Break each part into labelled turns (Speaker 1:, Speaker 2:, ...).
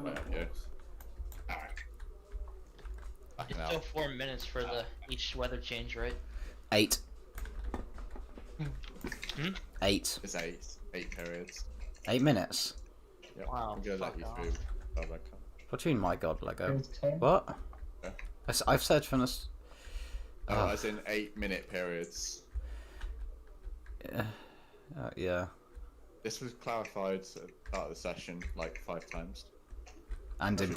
Speaker 1: Yeah. Alright.
Speaker 2: It's still 4 minutes for each weather change, right?
Speaker 3: 8.
Speaker 2: Hmm?
Speaker 3: 8.
Speaker 1: It's 8 periods.
Speaker 3: 8 minutes.
Speaker 1: Yep.
Speaker 2: Wow,
Speaker 1: I'm gonna let
Speaker 2: fuck
Speaker 1: you
Speaker 2: off.
Speaker 1: through. Oh, okay.
Speaker 3: What do you mean, my god, Lego?
Speaker 4: It's 10.
Speaker 3: What?
Speaker 1: Yeah.
Speaker 3: I've said from this.
Speaker 1: Oh, as in 8-minute periods.
Speaker 3: Yeah.
Speaker 1: This was clarified at the start of the session like 5 times.
Speaker 3: And in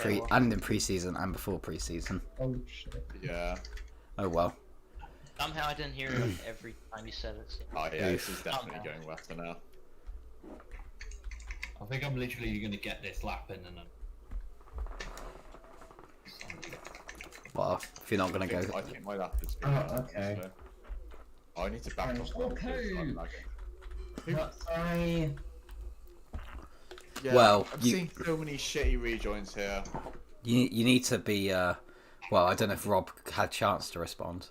Speaker 3: pre-season and before pre-season.
Speaker 4: Oh shit.
Speaker 1: Yeah.
Speaker 3: Oh well.
Speaker 2: Somehow I didn't hear it every time you said it.
Speaker 1: Oh yeah, this is definitely going better now.
Speaker 5: I think I'm literally gonna get this lap in and then.
Speaker 3: Well, if you're not gonna go.
Speaker 1: I think my lap is good.
Speaker 4: Oh, okay.
Speaker 1: So... Oh, I need to back off.
Speaker 4: Okay.
Speaker 1: Yeah,
Speaker 3: Well,
Speaker 1: I'm seeing so many shitty rejoins here.
Speaker 3: You need to be. Well, I don't know if Rob had a chance to respond.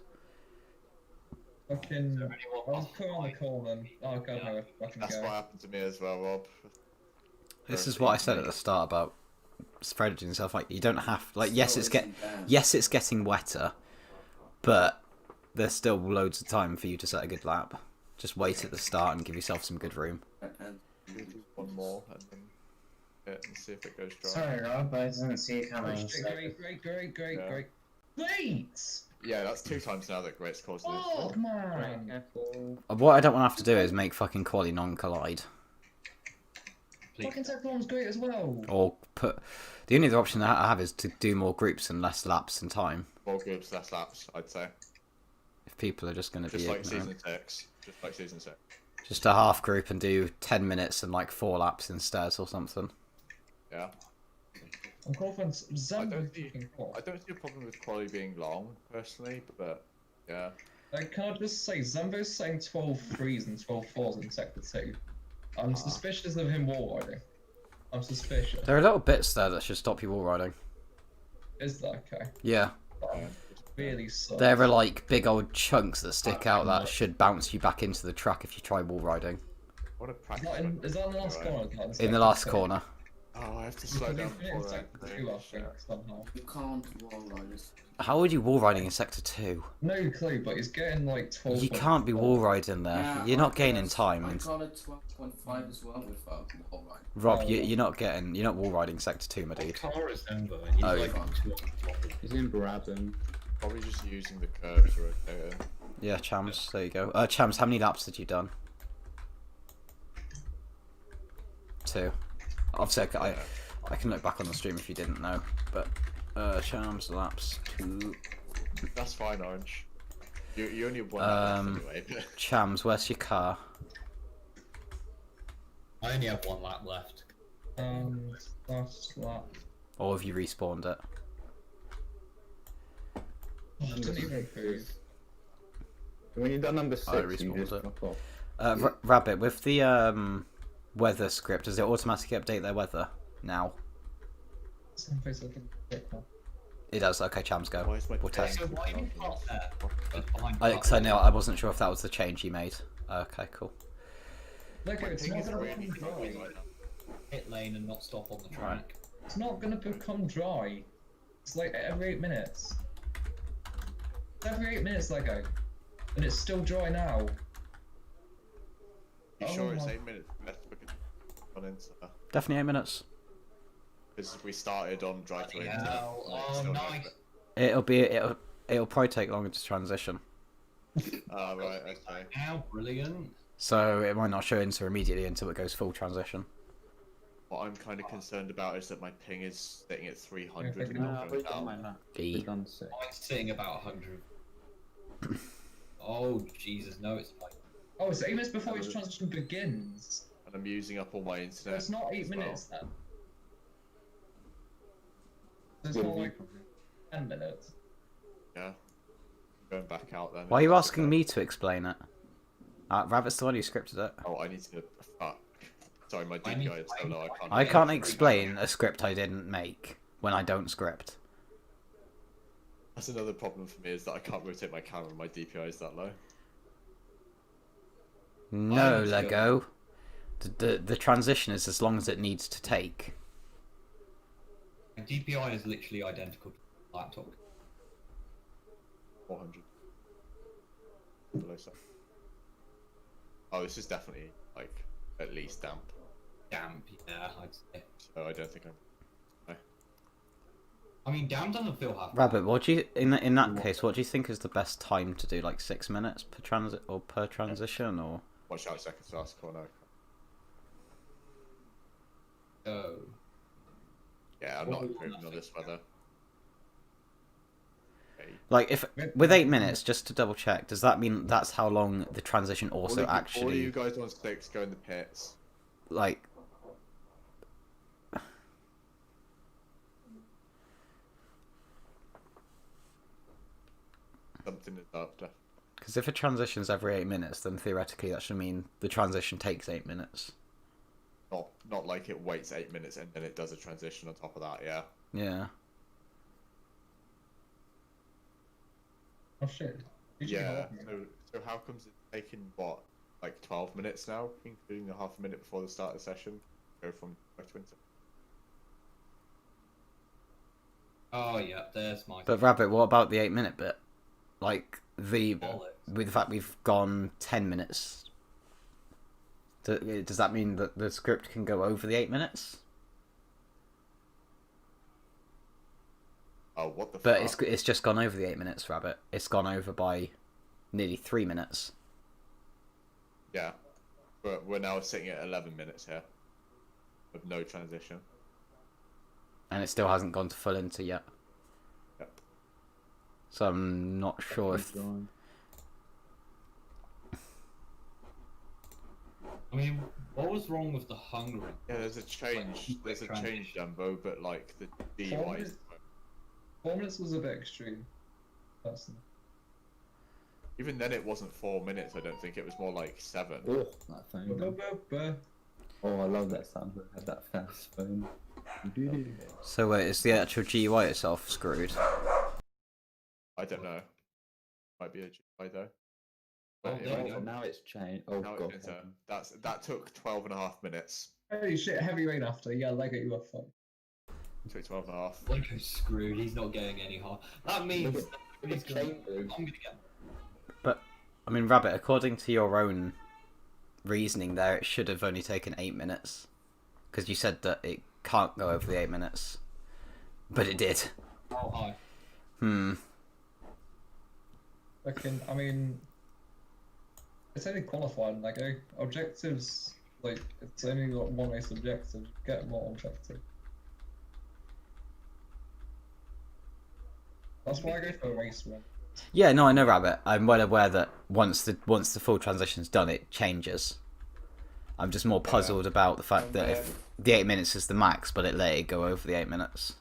Speaker 4: Fucking. I was put on the call then. Oh god, no, fucking
Speaker 1: That's
Speaker 4: go.
Speaker 1: what happened to me as well, Rob.
Speaker 3: This is what I said at the start about spreading yourself. Like you don't have yes, it's getting wetter, but there's still loads of time for you to set a good lap. Just wait at the start and give yourself some good room.
Speaker 1: One more and then and see if it goes dry.
Speaker 6: Sorry, Rob, I didn't see you coming.
Speaker 4: Great. Great!
Speaker 1: Yeah, that's 2 times now that Great's caused this.
Speaker 4: Oh, man!
Speaker 3: What I don't want to have to do is make fucking quali non-collide.
Speaker 4: Fucking Teflon's great as well!
Speaker 3: Or put... The only other option that I have is to do more groups and less laps in time.
Speaker 1: More groups, less laps, I'd say.
Speaker 3: If people are just going to be...
Speaker 1: Just like
Speaker 3: ignorant.
Speaker 1: Season 6. Just like Season 6.
Speaker 3: Just a half group and do 10 minutes and like 4 laps instead or something.
Speaker 1: Yeah.
Speaker 4: I'm confident Zambo's
Speaker 1: I don't see a problem with quali being long, personally, but yeah.
Speaker 4: Can I just say, Zambo's saying 12 threes and 12 fours in Sector 2. I'm suspicious of him wall riding. I'm suspicious.
Speaker 3: There are little bits there that should stop you wall riding.
Speaker 4: Is that okay?
Speaker 3: Yeah.
Speaker 4: Really sucks.
Speaker 3: There are like big old chunks that stick out that should bounce you back into the track if you try wall riding.
Speaker 1: What a practice.
Speaker 4: Is that in the last corner?
Speaker 3: In the last corner.
Speaker 1: Oh, I have to slow down before I...
Speaker 4: Somehow.
Speaker 6: You can't wall ride this.
Speaker 3: How would you wall riding in Sector 2?
Speaker 4: No clue, but he's getting like 12.
Speaker 3: You can't be wall riding there.
Speaker 6: Yeah,
Speaker 3: You're not gaining time.
Speaker 6: I got it 12.5 as well with wall ride.
Speaker 3: Rob, you're not wall riding Sector 2, my dude.
Speaker 5: Car is Denver, and he's
Speaker 3: Oh,
Speaker 5: like
Speaker 3: yeah.
Speaker 7: He's in Brabham.
Speaker 1: Probably just using the curves right there.
Speaker 3: Yeah, Chams, there you go. Chams, how many laps had you done? 2. Obviously, I can look back on the stream if you didn't know, but Chams, laps 2.
Speaker 1: That's fine, Orange. You only have 1 lap left anyway.
Speaker 3: Chams, where's your car?
Speaker 5: I only have 1 lap left.
Speaker 4: Last lap.
Speaker 3: Or have you respawned it?
Speaker 4: I didn't even move.
Speaker 7: When you've done number 6, you
Speaker 3: respawned
Speaker 7: just
Speaker 3: it.
Speaker 7: fuck off.
Speaker 3: Rabbit, with the weather script, does it automatically update their weather now?
Speaker 4: Zambo's looking quicker.
Speaker 3: It does. Okay, Chams, go.
Speaker 1: Why is my
Speaker 3: We'll test.
Speaker 5: So why are you parked there? Behind
Speaker 3: Alex, I know. I wasn't sure if that was the change you made. Okay, cool.
Speaker 4: Look, it's
Speaker 1: ping
Speaker 4: not
Speaker 1: is
Speaker 4: gonna
Speaker 1: really
Speaker 4: become
Speaker 1: struggling
Speaker 4: dry.
Speaker 1: right now.
Speaker 5: pit lane and not stop on the track.
Speaker 3: Right.
Speaker 4: It's not gonna become dry. It's like every 8 minutes. Every 8 minutes, Lego. And it's still dry now.
Speaker 1: You
Speaker 4: Oh
Speaker 1: sure it's
Speaker 4: my-
Speaker 1: 8 minutes left on into
Speaker 3: Definitely 8 minutes.
Speaker 1: because we started on dry to
Speaker 5: Yeah,
Speaker 1: Inter.
Speaker 5: oh, nice.
Speaker 3: It'll probably take longer to transition,
Speaker 1: Ah, right, okay.
Speaker 5: How brilliant.
Speaker 3: so it might not show Inter immediately until it goes full transition.
Speaker 1: What I'm kind of concerned about is that my ping is sitting at 300
Speaker 4: Yeah,
Speaker 1: and
Speaker 7: No,
Speaker 1: not
Speaker 7: I've
Speaker 1: going
Speaker 7: done
Speaker 1: down.
Speaker 7: mine now.
Speaker 3: E.
Speaker 7: I've done 6.
Speaker 5: Mine's sitting about 100. Oh, Jesus, no, it's like.
Speaker 4: Oh, it's 8 minutes before each transition begins.
Speaker 1: And I'm using up all my
Speaker 4: So
Speaker 1: internet.
Speaker 4: it's not 8
Speaker 1: as well.
Speaker 4: minutes then. So it's
Speaker 7: Good
Speaker 4: more
Speaker 7: view
Speaker 4: like
Speaker 7: from
Speaker 4: 10 minutes.
Speaker 1: Yeah. I'm going back out then.
Speaker 3: Why are you asking me to explain it? Rabbit's the one who scripted it.
Speaker 1: Oh, I need to. Fuck. Sorry, my
Speaker 5: I need-
Speaker 1: DPI is so low. I can't.
Speaker 3: I can't explain a script I didn't make when I don't script.
Speaker 1: That's another problem for me is that I can't rotate my camera. My DPI is that low.
Speaker 3: No,
Speaker 5: I'm
Speaker 3: Lego. The transition is as long as it needs to take.
Speaker 5: DPI is literally identical to the laptop.
Speaker 1: 400. Below 7. Oh, this is definitely like at least damp.
Speaker 5: Damp, yeah, I'd say.
Speaker 1: So I don't think I'm.
Speaker 5: I mean, damp doesn't feel half.
Speaker 3: Rabbit, what do you in that case? What do you think is the best time to do? Like 6 minutes per transit or per transition, or?
Speaker 1: Watch out, seconds to ask corner.
Speaker 5: Oh.
Speaker 1: Yeah, I'm not improving on this weather. Okay.
Speaker 3: Like if with 8 minutes, just to double check, does that mean that's how long the transition also
Speaker 1: all of
Speaker 3: actually?
Speaker 1: you guys on 6 go in the pits.
Speaker 3: Like.
Speaker 1: Something is up. Definitely.
Speaker 3: Because if a transition's every 8 minutes, then theoretically that should mean the transition takes 8 minutes.
Speaker 1: Not like it waits 8 minutes and then it does a transition on top of that. Yeah.
Speaker 3: Yeah.
Speaker 4: Oh shit. Did you
Speaker 1: Yeah.
Speaker 4: help me?
Speaker 1: So how comes it's taking what, like 12 minutes now, including the half a minute before the start of the session? Go from to winter.
Speaker 5: Oh yeah, there's my.
Speaker 3: But Rabbit, what about the 8 minute bit? Like
Speaker 5: Bollocks.
Speaker 3: with the fact we've gone 10 minutes. Does that mean that the script can go over the 8 minutes?
Speaker 1: Oh, what the
Speaker 3: But
Speaker 1: fuck?
Speaker 3: it's just gone over the 8 minutes, Rabbit. It's gone over by nearly 3 minutes.
Speaker 1: Yeah. But we're now sitting at 11 minutes here. With no transition.
Speaker 3: And it still hasn't gone to full inter yet.
Speaker 1: Yep.
Speaker 3: So I'm not sure if...
Speaker 5: I mean, what was wrong with the hungering?
Speaker 1: Yeah, there's a change. There's a change, Dumbo, but like the DUI is...
Speaker 4: 4 minutes was a bit extreme. Personally.
Speaker 1: Even then it wasn't 4 minutes, I don't think. It was more like 7.
Speaker 7: Oh, that phone. Oh, I love that sound. It had that fast phone.
Speaker 3: So wait, is the actual GUI itself screwed?
Speaker 1: I don't know. Might be a GUI though.
Speaker 5: Oh,
Speaker 1: But
Speaker 5: there we
Speaker 1: it-
Speaker 5: go.
Speaker 7: Now it's changed. Oh
Speaker 1: now
Speaker 7: god.
Speaker 1: it's, that took 12.5 minutes.
Speaker 4: Holy shit, heavy rain after. Yeah, Lego, you are fun.
Speaker 1: It took 12.5.
Speaker 5: Lego's screwed. He's not getting any hard. That means
Speaker 7: Look
Speaker 5: he's gonna,
Speaker 7: Chambers.
Speaker 5: I'm gonna get.
Speaker 3: But, I mean, Rabbit, according to your own reasoning there, it should have only taken 8 minutes. Because you said that it can't go over the 8 minutes. But it did.
Speaker 5: Oh, hi.
Speaker 4: I mean, it's only qualifying, like, objectives, like, it's only like one race objective, get more objective. That's why I go for a race one.
Speaker 3: Yeah, no, I know, Rabbit. I'm well aware that once the full transition's done, it changes. I'm just more puzzled about the fact that if the 8 minutes is the max, but it let it go over the 8 minutes.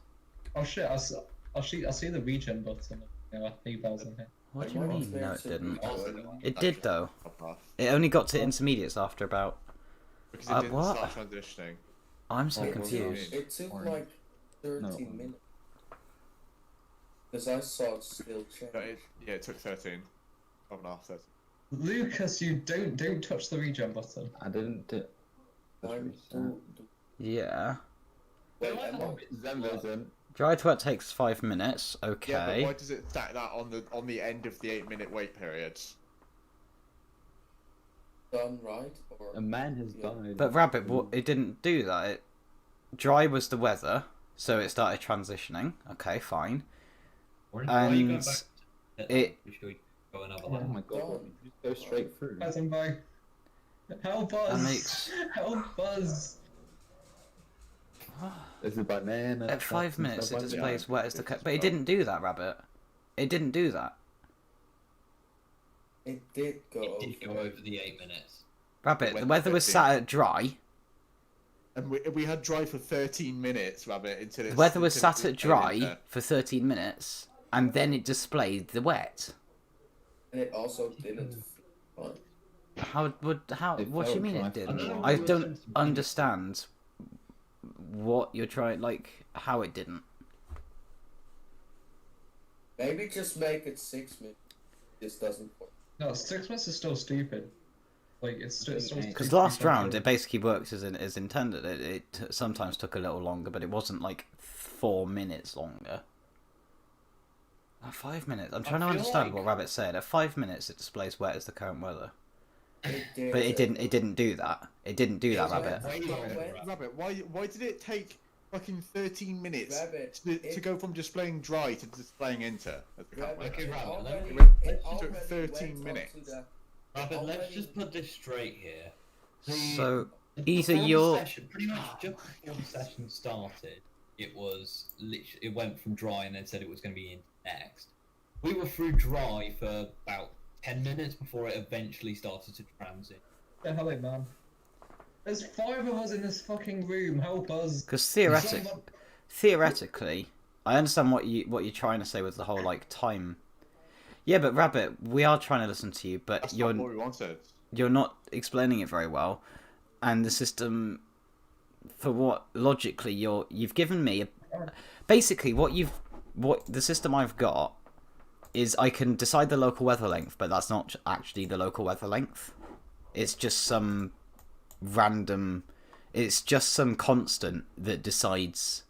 Speaker 4: Oh shit, I see the regen button. Yeah, emails in here.
Speaker 3: What do you mean? No, it didn't. It
Speaker 1: Actually,
Speaker 3: did, though.
Speaker 1: half.
Speaker 3: It only got to intermediates after about...
Speaker 1: Because it didn't
Speaker 3: what?
Speaker 1: start transitioning.
Speaker 3: I'm so
Speaker 6: It
Speaker 3: confused.
Speaker 6: It took like 13 minutes. Because I saw it still change.
Speaker 1: No, it took 13. 12.5, 13.
Speaker 4: Lucas, you don't touch the regen button.
Speaker 7: I didn't do.
Speaker 3: Yeah.
Speaker 6: Wait, am I?
Speaker 7: Zenvism.
Speaker 3: Dry to wet takes 5 minutes.
Speaker 1: Yeah, but
Speaker 3: Okay.
Speaker 1: why does it stack that on the end of the 8-minute wait period?
Speaker 6: Done right? Or
Speaker 7: A man has died.
Speaker 3: But Rabbit, it didn't do that. Dry was the weather, so it started transitioning. Okay, fine.
Speaker 5: Why are you going
Speaker 3: And
Speaker 5: back to
Speaker 3: it-
Speaker 5: Should we go another
Speaker 7: Oh
Speaker 5: lap?
Speaker 7: my god, you just go straight through.
Speaker 4: Present by. Help us!
Speaker 3: That makes-
Speaker 4: Help us!
Speaker 7: There's a banana.
Speaker 3: At 5
Speaker 7: tracks and
Speaker 3: minutes, it
Speaker 7: stuff like that.
Speaker 3: displays wet as the but it didn't do that, Rabbit. It didn't do that.
Speaker 6: it did go
Speaker 5: It did go
Speaker 6: over.
Speaker 5: over the 8 minutes.
Speaker 3: Rabbit,
Speaker 1: went
Speaker 3: the weather was
Speaker 1: 13.
Speaker 3: sat at dry.
Speaker 1: And we had dry for 13 minutes, Rabbit, until
Speaker 3: The
Speaker 1: it.
Speaker 3: weather was
Speaker 1: until it
Speaker 3: sat at
Speaker 1: came in
Speaker 3: dry
Speaker 1: there.
Speaker 3: for 13 minutes, and then it displayed the wet.
Speaker 6: And it also didn't. Fun.
Speaker 3: How?
Speaker 7: It
Speaker 3: What do you
Speaker 7: felt
Speaker 3: mean
Speaker 7: dry
Speaker 3: it
Speaker 7: for
Speaker 3: didn't?
Speaker 7: a while.
Speaker 3: I don't understand what you're trying, like, how it didn't.
Speaker 6: Maybe just make it 6 minutes. This doesn't work.
Speaker 4: No, 6 minutes is still stupid. Like it's
Speaker 3: Because last round it basically works as intended. It sometimes took a little longer, but it wasn't like 4 minutes longer. 5 minutes. I'm trying to understand what Rabbit's saying. At 5 minutes, it displays wet as the current weather. But it didn't. It didn't do that. It didn't do that, Rabbit.
Speaker 1: Rabbit, why did it take fucking 13 minutes
Speaker 6: Rabbit,
Speaker 1: to go from displaying dry to displaying enter?
Speaker 5: Okay, Rabbit, let me...
Speaker 1: It took 13 minutes.
Speaker 5: Rabbit, let's just put this straight here.
Speaker 3: So either you're
Speaker 5: Pretty much just before the session started, it was literally, it went from dry and then said it was going to be in next. We were through dry for about 10 minutes before it eventually started to transit.
Speaker 4: Yeah, hello, man. There's 5 of us in this fucking room. Help us.
Speaker 3: because theoretically, I understand what you're trying to say with the whole like time. Yeah, but Rabbit, we are trying to listen to you, but
Speaker 1: That's not what we wanted.
Speaker 3: you're not explaining it very well, and the system, for what logically you've given me, basically what the system I've got is I can decide the local weather length, but that's not actually the local weather length. It's just some random, it's just some constant that decides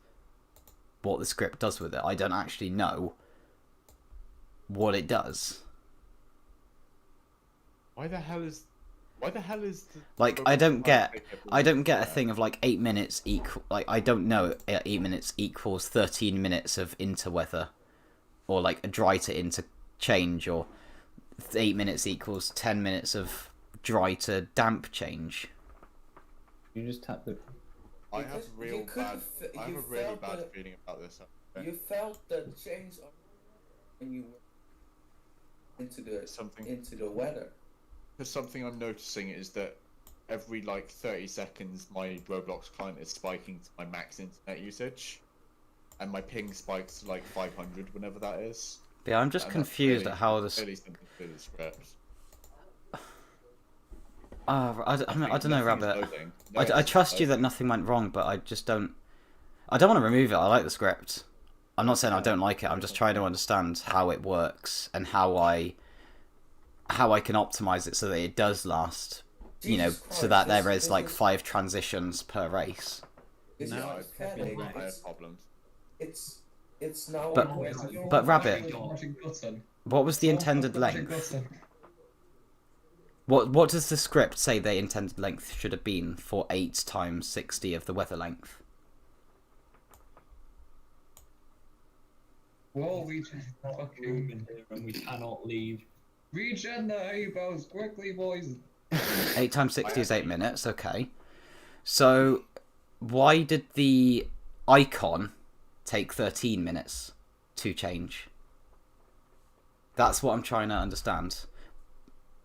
Speaker 3: what the script does with it. I don't actually know what it does.
Speaker 1: Why the hell is the
Speaker 3: Like I don't get a thing of like 8 minutes equal, like I don't know 8 minutes equals 13 minutes of interweather, or like a dry to interchange, or 8 minutes equals 10 minutes of dry to damp change.
Speaker 7: You just tap the.
Speaker 1: I have a really bad feeling about this.
Speaker 6: You felt the change when you were into the weather.
Speaker 1: Because something I'm noticing is that every like 30 seconds my Roblox client is spiking to my max internet usage, and my ping spikes to like 500 whenever that is.
Speaker 3: Yeah, I'm just confused at how this.
Speaker 1: Really something to do with the script.
Speaker 3: I don't know, Rabbit.
Speaker 1: Loading.
Speaker 3: I trust you that nothing went wrong, but I just don't. I don't want to remove it. I like the script. I'm not saying I don't like it. I'm just trying to understand how it works and how I can optimize it so that it does last. You know, so that there is like 5 transitions per race.
Speaker 1: No, I have problems.
Speaker 6: It's now.
Speaker 3: But Rabbit, what was the intended length?
Speaker 4: Button.
Speaker 3: What does the script say the intended length should have been for 8 times 60 of the weather length?
Speaker 4: Well, we just fucking
Speaker 5: In here and we cannot leave.
Speaker 4: regen the hay-bales quickly, boys.
Speaker 3: 8 times 60 is 8 minutes, okay. So, why did the icon take 13 minutes to change? That's what I'm trying to understand.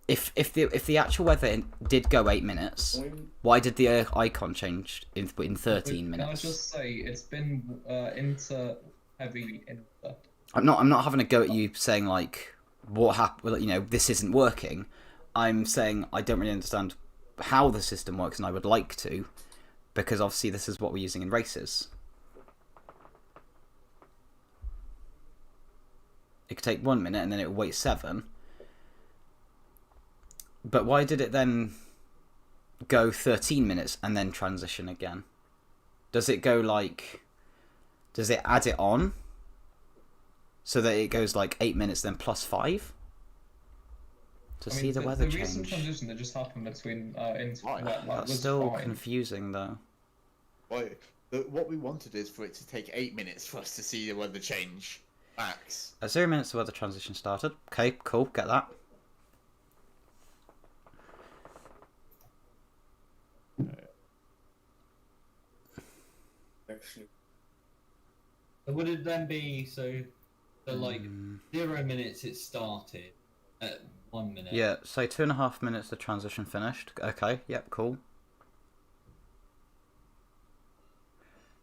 Speaker 3: If the actual weather did go 8 minutes, why did the icon change in 13 minutes?
Speaker 4: Can I just say it's been into heavy into.
Speaker 3: I'm not having a go at you saying like what happened. You know, this isn't working. I'm saying I don't really understand how the system works, and I would like to, because obviously this is what we're using in races. It could take 1 minute and then it would wait 7. But why did it then go 13 minutes and then transition again? Does it go like... Does it add it on? So that it goes like 8 minutes then plus 5? To see the weather
Speaker 4: the recent
Speaker 3: change.
Speaker 4: transition that just happened between
Speaker 3: That's still confusing though.
Speaker 1: What we wanted is for it to take 8 minutes for us to see the weather change. Max.
Speaker 3: At 0 minutes the weather transition started. Okay, cool, get that.
Speaker 6: Actually,
Speaker 5: So would it then be so like 0 minutes it started at 1 minute?
Speaker 3: Yeah, say 2.5 minutes the transition finished. Okay, yep, cool.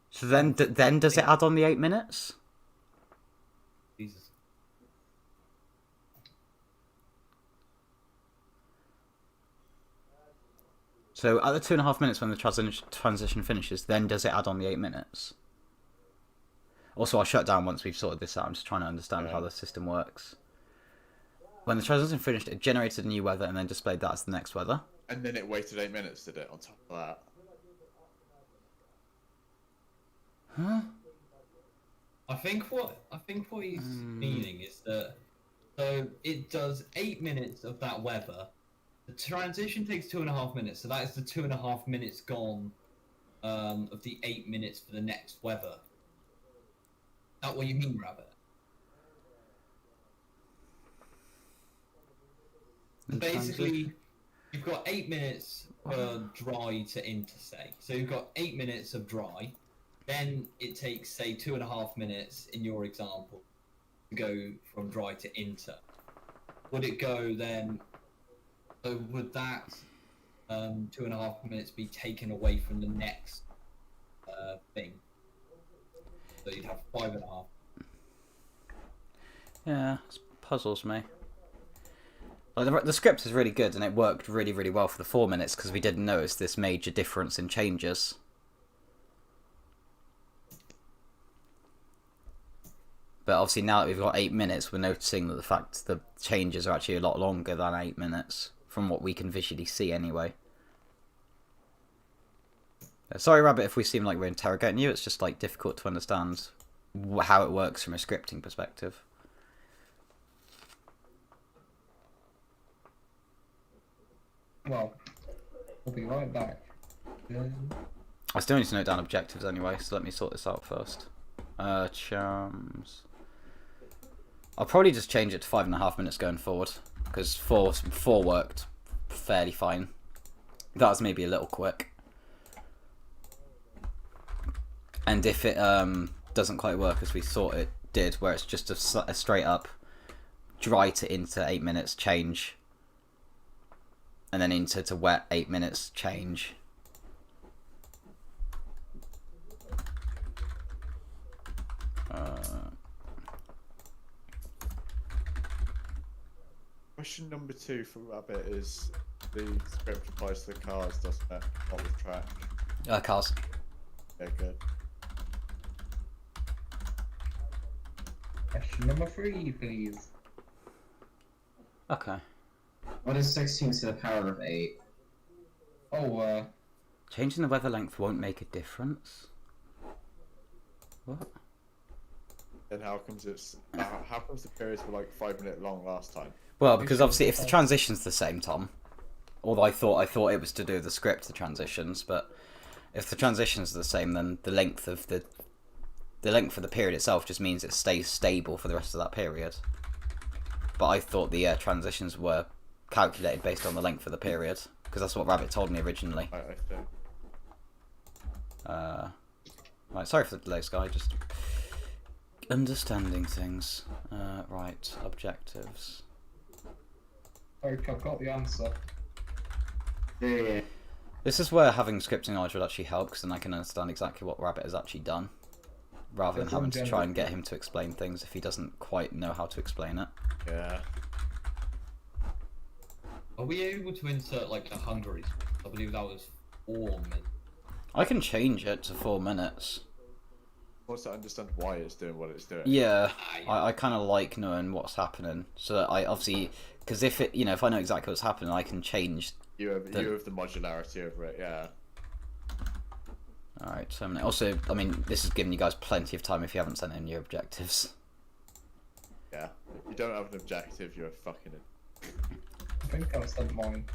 Speaker 3: So then does it add on the 8 minutes?
Speaker 5: Jesus.
Speaker 3: So at the 2.5 minutes when the transition finishes, then does it add on the 8 minutes? Also, I'll shut down once we've sorted this out. I'm just trying to understand how the system works. When the transition finished, it generated new weather and then displayed that as the next weather.
Speaker 1: And then it waited 8 minutes, did it, on top of that?
Speaker 3: Huh?
Speaker 5: I think what he's meaning is that so it does 8 minutes of that weather. The transition takes 2.5 minutes, so that is the 2.5 minutes gone of the 8 minutes for the next weather. Is that what you mean, Rabbit? Basically, you've got 8 minutes for dry to inter, say. So you've got 8 minutes of dry. Then it takes, say, 2.5 minutes in your example to go from dry to inter. Would it go then? So would that 2.5 minutes be taken away from the next thing? So you'd have 5.5.
Speaker 3: Yeah, it puzzles me. Like the script is really good, and it worked really, really well for the 4 minutes because we didn't notice this major difference in changes. But obviously now that we've got 8 minutes, we're noticing that the fact the changes are actually a lot longer than 8 minutes, from what we can visually see anyway. Sorry, Rabbit, if we seem like we're interrogating you, it's just like difficult to understand how it works from a scripting perspective.
Speaker 4: Well, we'll be right back.
Speaker 3: I still need to note down objectives anyway, so let me sort this out first. Charms. I'll probably just change it to 5.5 minutes going forward, because four worked fairly fine. That was maybe a little quick. And if it doesn't quite work as we thought it did, where it's just a straight up dry to into 8 minutes change, and then into to wet 8 minutes change.
Speaker 1: Question number 2 for Rabbit is the script applies to the cars, doesn't it? Not with track.
Speaker 3: Cars.
Speaker 1: Yeah, good.
Speaker 4: Question number 3, please.
Speaker 3: Okay.
Speaker 7: What is 16 to the power of 8?
Speaker 4: Oh,
Speaker 3: Changing the weather length won't make a difference? What?
Speaker 1: Then how comes it's how comes the periods were like 5 minute long last time?
Speaker 3: Well, because obviously if the transition's the same, Tom, although I thought it was to do with the script, the transitions, but if the transitions are the same, then the length of the period itself just means it stays stable for the rest of that period. But I thought the transitions were calculated based on the length of the period, because that's what Rabbit told me originally.
Speaker 1: I think.
Speaker 3: Right, sorry for the delay, Sky, just understanding things. Right, objectives.
Speaker 4: okay, I've got the answer.
Speaker 7: Yeah.
Speaker 3: This is where having scripting knowledge would actually help, because then I can understand exactly what Rabbit has actually done, rather than having to try and get him to explain things if he doesn't quite know how to explain it.
Speaker 1: Yeah.
Speaker 5: Are we able to insert like a Hungary? I believe that was 4 minutes.
Speaker 3: I can change it to 4 minutes.
Speaker 1: Wants to understand why it's doing what it's doing.
Speaker 3: Yeah, I kind of like knowing what's happening, so that I obviously, because if I know exactly what's happening, I can change.
Speaker 1: You have the modularity over it, yeah.
Speaker 3: Alright, so also, I mean, this is giving you guys plenty of time if you haven't sent in your objectives.
Speaker 1: Yeah. If you don't have an objective, you're fucking.
Speaker 4: I think I've sent mine.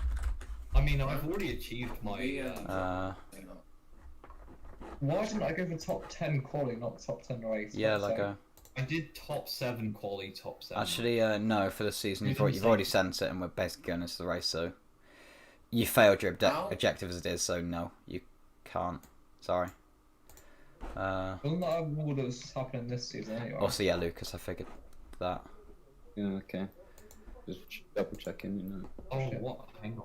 Speaker 5: I mean, I've already achieved my.
Speaker 4: Why didn't I go for top 10 quality, not top 10 race?
Speaker 3: Yeah, like a.
Speaker 5: I did top 7 quality, top 7.
Speaker 3: Actually, no, for the season you've already sent it, and we're basically going into the race, so you failed your objective as it is, so no, you can't. Sorry.
Speaker 4: Wasn't that all that was happening this season anyway?
Speaker 3: Also, yeah, Lucas, I figured that.
Speaker 7: Yeah, okay. Just double checking, you know.
Speaker 5: Oh, what? Hang on.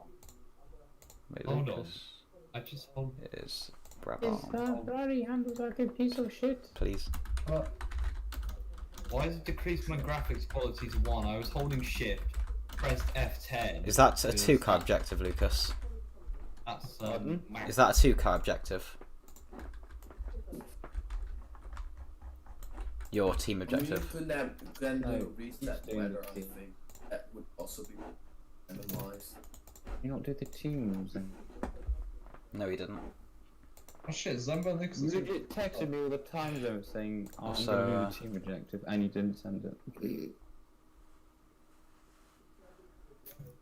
Speaker 3: Wait,
Speaker 5: Hold on.
Speaker 3: Lucas.
Speaker 5: I just hold.
Speaker 3: It is Brabham.
Speaker 8: Ferrari handles like a piece of shit.
Speaker 3: Please.
Speaker 5: Why has it decreased my graphics quality to 1? I was holding shift, pressed F10.
Speaker 3: Is that a 2-car objective, Lucas?
Speaker 5: That's
Speaker 3: Is that a 2-car objective? Your team objective.
Speaker 6: We can
Speaker 7: No,
Speaker 6: reach
Speaker 7: he's
Speaker 6: that
Speaker 7: doing
Speaker 6: weather,
Speaker 7: the
Speaker 6: I
Speaker 7: team.
Speaker 6: think that would also be minimized.
Speaker 7: You not do the teams and
Speaker 3: No, he didn't.
Speaker 4: Oh shit, Zombo and Lucas.
Speaker 7: you legit texted me all the time though saying I'm
Speaker 3: Also,
Speaker 7: gonna do the team objective and you didn't send it.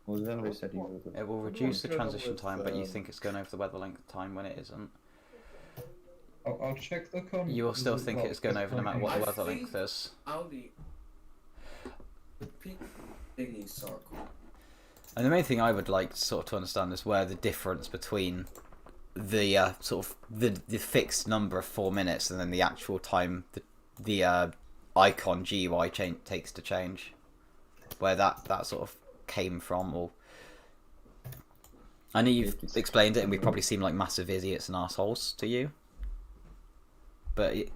Speaker 7: Well, Zembo said you would.
Speaker 3: It will reduce the
Speaker 1: going on
Speaker 3: transition
Speaker 1: with,
Speaker 3: time, but you think it's going over the weather length time when it isn't.
Speaker 4: I'll check the comment.
Speaker 3: You will still think it's going over no matter what the
Speaker 6: I
Speaker 3: weather
Speaker 6: think-
Speaker 3: length is.
Speaker 6: Audi. The thingy circle.
Speaker 3: And the main thing I would like sort of to understand is where the difference between the sort of the fixed number of 4 minutes and then the actual time the icon GUI takes to change, where that sort of came from. Or I know you've explained it, and we probably seem like massive idiots and assholes to you, but it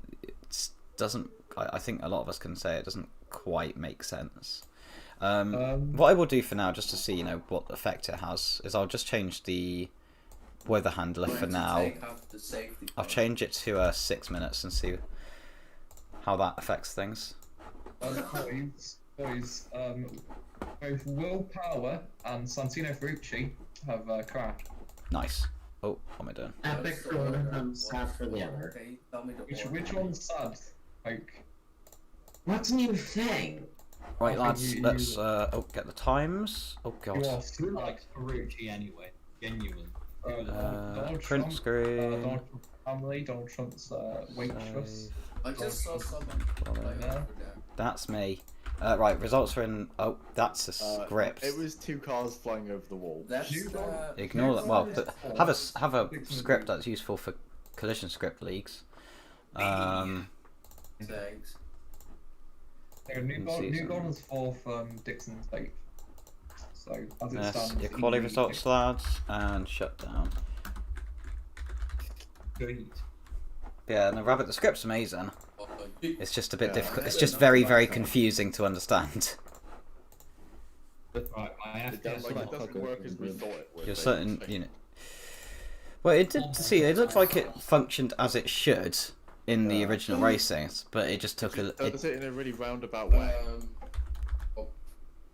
Speaker 3: doesn't. I think a lot of us can say it doesn't quite make sense. What I will do for now, just to see, you know, what effect it has, is I'll just change the weather handler for now. I'll change it to 6 minutes and see how that affects things.
Speaker 4: Boys, both Will Power and Santino Ferrucci have crashed.
Speaker 3: Nice. Oh, what am I doing?
Speaker 9: Epic Corner, I'm sad for the other.
Speaker 6: Okay, tell me the
Speaker 4: Which
Speaker 6: order.
Speaker 4: one's sad? Like,
Speaker 9: What's a new thing?
Speaker 3: Right,
Speaker 4: I think
Speaker 3: lads,
Speaker 4: you-
Speaker 3: let's get the times. Oh
Speaker 4: you
Speaker 3: god.
Speaker 4: are through
Speaker 5: Like Ferrucci anyway. Genuine.
Speaker 4: Donald
Speaker 3: Print
Speaker 4: Trump,
Speaker 3: screen.
Speaker 4: Donald Trump's family, Donald Trump's waitress.
Speaker 6: I just saw someone
Speaker 3: Follow.
Speaker 6: like over there.
Speaker 3: That's me. Right, results are in. Oh, that's a script.
Speaker 1: It was 2 cars flying over the wall.
Speaker 6: That's
Speaker 3: Ignore that. Well, but have a script that's useful for collision script leagues.
Speaker 6: Thanks.
Speaker 4: New Gordon's fourth, Dixon's eighth. So as it
Speaker 3: Yes,
Speaker 4: stands,
Speaker 3: your quality
Speaker 4: he-
Speaker 3: results, lads, and shut down.
Speaker 5: Great.
Speaker 3: Yeah, and the rabbit, the script's amazing. It's just a bit
Speaker 1: Yeah.
Speaker 3: difficult. It's just very, very confusing to understand.
Speaker 5: Right, I have
Speaker 1: It
Speaker 5: to
Speaker 1: doesn't work as we thought it would.
Speaker 3: You're certain, you know. Well, it did. See, it looked like it functioned as it should in the original racings, but it just took a.
Speaker 1: It does it in a really roundabout way.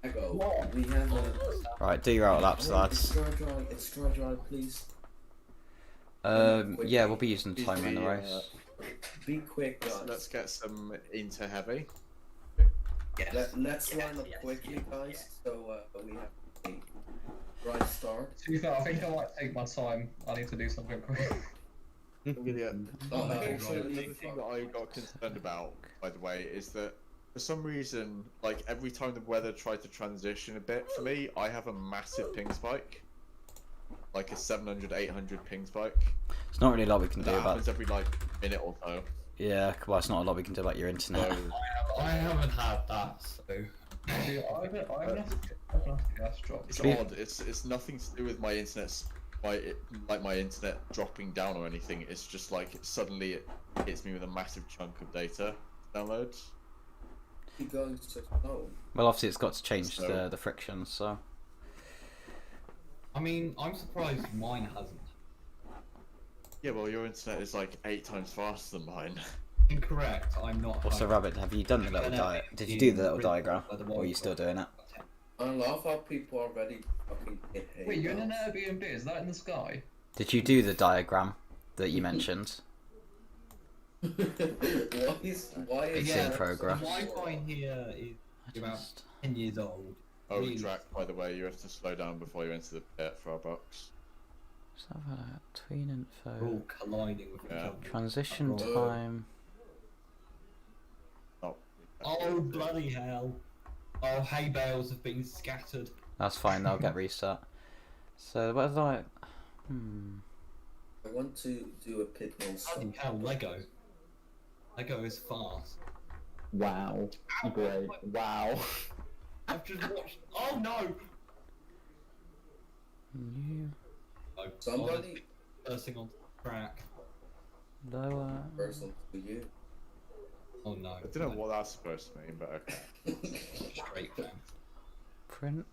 Speaker 6: I go. We have a
Speaker 3: Right, do your out laps, lads.
Speaker 6: extra drive, please.
Speaker 3: Yeah, we'll be using the timer in the race.
Speaker 6: Be quick, guys.
Speaker 1: Let's get some into heavy.
Speaker 6: Let's line up quickly, guys. So we have a right start.
Speaker 4: To be fair, I think I might take my time. I need to do something quick.
Speaker 1: Another thing that I got concerned about, by the way, is that for some reason, like every time the weather tried to transition a bit for me, I have a massive ping spike. Like a 700, 800 ping spike.
Speaker 3: It's not really a lot we can do
Speaker 1: That
Speaker 3: about.
Speaker 1: happens every like minute or so.
Speaker 3: Yeah, well, it's not a lot we can do about your internet.
Speaker 1: So,
Speaker 5: I haven't had that, so.
Speaker 4: See, I have enough gas drops.
Speaker 1: it's odd. It's nothing to do with my internet, my internet dropping down or anything. It's just like suddenly it hits me with a massive chunk of data downloads.
Speaker 6: Keep going so slow.
Speaker 3: Well, obviously, it's got to change
Speaker 1: So-
Speaker 3: the friction, so.
Speaker 5: I mean, I'm surprised mine hasn't.
Speaker 1: Yeah, well, your internet is like 8 times faster than mine.
Speaker 5: Incorrect, I'm not.
Speaker 3: Also, Rabbit, have you done the little Did you do the little diagram, or are you still doing it?
Speaker 6: I love how people already fucking hit hate.
Speaker 4: Wait, you're in an Airbnb? Is that in the sky?
Speaker 3: Did you do the diagram that you mentioned?
Speaker 6: why is
Speaker 3: It's in progress.
Speaker 5: The Wi-Fi here is about 10 years old.
Speaker 1: Oh,
Speaker 5: Really?
Speaker 1: Drac, by the way, you have to slow down before you enter the pit for our box.
Speaker 3: Let's have a tween
Speaker 5: We're
Speaker 3: info.
Speaker 5: all colliding with each
Speaker 1: Yeah.
Speaker 5: other.
Speaker 3: Transition
Speaker 5: Oh.
Speaker 3: time.
Speaker 1: Oh,
Speaker 5: Oh, bloody hell. Oh, hay bales have been scattered.
Speaker 3: That's fine. They'll get reset. So what is like?
Speaker 6: I want to do a pit wall
Speaker 5: Bloody hell, Lego. Lego is fast.
Speaker 7: Wow. Great. Wow.
Speaker 5: I've just watched. Oh no!
Speaker 3: New
Speaker 5: Oh,
Speaker 6: Somebody
Speaker 5: bursting onto the track.
Speaker 3: lower.
Speaker 6: person to you.
Speaker 5: Oh no.
Speaker 1: I don't know what that's supposed to mean, but okay.
Speaker 5: Straight down.
Speaker 3: Print.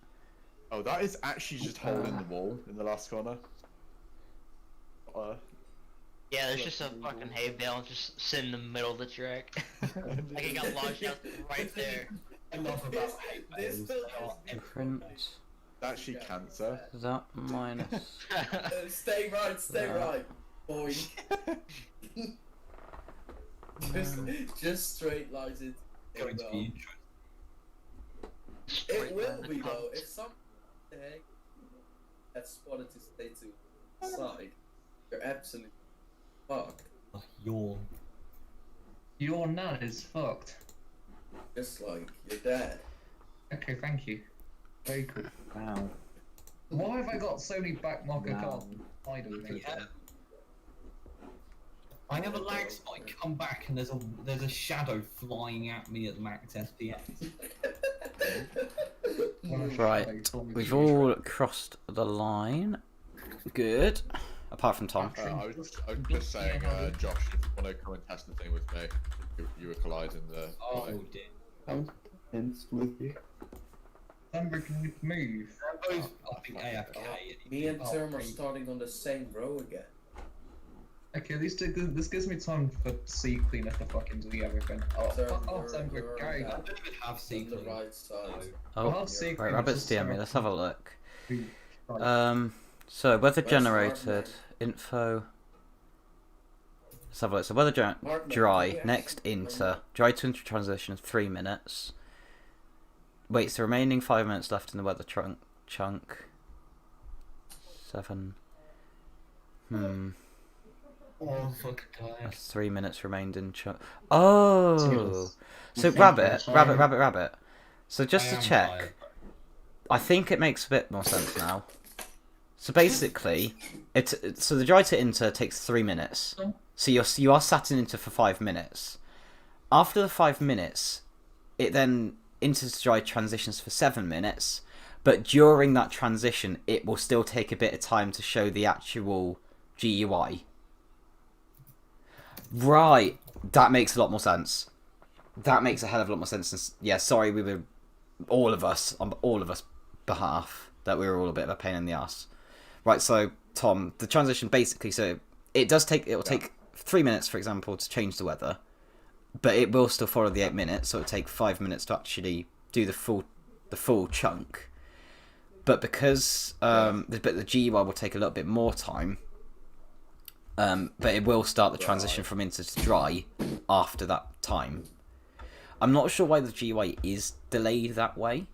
Speaker 1: Oh, that is actually just hole in the wall in the last corner.
Speaker 2: Yeah, there's just a fucking hay bale just sitting in the middle of the track. Like it got launched out right there.
Speaker 5: I love about hay
Speaker 6: This
Speaker 5: bales.
Speaker 6: build
Speaker 5: They are
Speaker 3: Print.
Speaker 1: actually cancer.
Speaker 3: Is that minus?
Speaker 6: Stay right, boy. just straight lines it.
Speaker 5: Going to be
Speaker 6: It will be though. If something that's spotted to stay to the side, you're absolutely fucked.
Speaker 5: yawn.
Speaker 4: Your nan is fucked.
Speaker 6: Just like your dad.
Speaker 4: Okay, thank you. Very cool.
Speaker 7: Wow.
Speaker 4: Why have I got so many backmarker
Speaker 7: Wow.
Speaker 4: cards? I don't know.
Speaker 5: Yeah. I have a lag spike come back and there's a shadow flying at me at max SPS.
Speaker 3: Right, we've all crossed the line. Good. Apart from Tom.
Speaker 1: I was just saying, Josh, if you want to come and test the thing with me, you were colliding the.
Speaker 5: Oh dear.
Speaker 7: I'm tense with you.
Speaker 4: Remember, can you move?
Speaker 5: Rambo's, I think, AFK.
Speaker 6: Me and
Speaker 4: Oh,
Speaker 6: Term are
Speaker 4: great.
Speaker 6: starting on the same row again.
Speaker 4: Okay, at least this gives me time for C clean up the fucking do everything. Oh, Sam, we're going.
Speaker 5: I don't even have
Speaker 6: On the
Speaker 5: sequence.
Speaker 6: right side.
Speaker 3: Oh,
Speaker 4: I'll see
Speaker 3: right, Rabbit's DM me. Let's have a look.
Speaker 4: Right.
Speaker 3: So weather
Speaker 6: Where's
Speaker 3: generated,
Speaker 6: Hardman?
Speaker 3: info. Let's have a look. So weather
Speaker 6: Hardman,
Speaker 3: dry,
Speaker 6: yes.
Speaker 3: next inter, dry to inter transition 3 minutes. Wait, so remaining 5 minutes left in the weather chunk. 7.
Speaker 5: Oh, fuck, tired.
Speaker 3: That's 3 minutes remained in chunk. Oh, so rabbit. So just to check, I think it makes a bit more sense now. So basically, so the dry to inter takes 3 minutes. So you are sat in inter for 5 minutes. After the 5 minutes, it then inter to dry transitions for 7 minutes. But during that transition, it will still take a bit of time to show the actual GUI. Right, that makes a lot more sense. That makes a hell of a lot more sense. And yeah, sorry, we were on all of us behalf that we were all a bit of a pain in the ass. Right, so Tom, the transition basically, so it will take 3 minutes, for example, to change the weather, but it will still follow the 8 minutes, so it'll take 5 minutes to actually do the full chunk. But because the GUI will take a little bit more time, but it will start the transition from inter to dry after that time. I'm not sure why the GUI is delayed that way.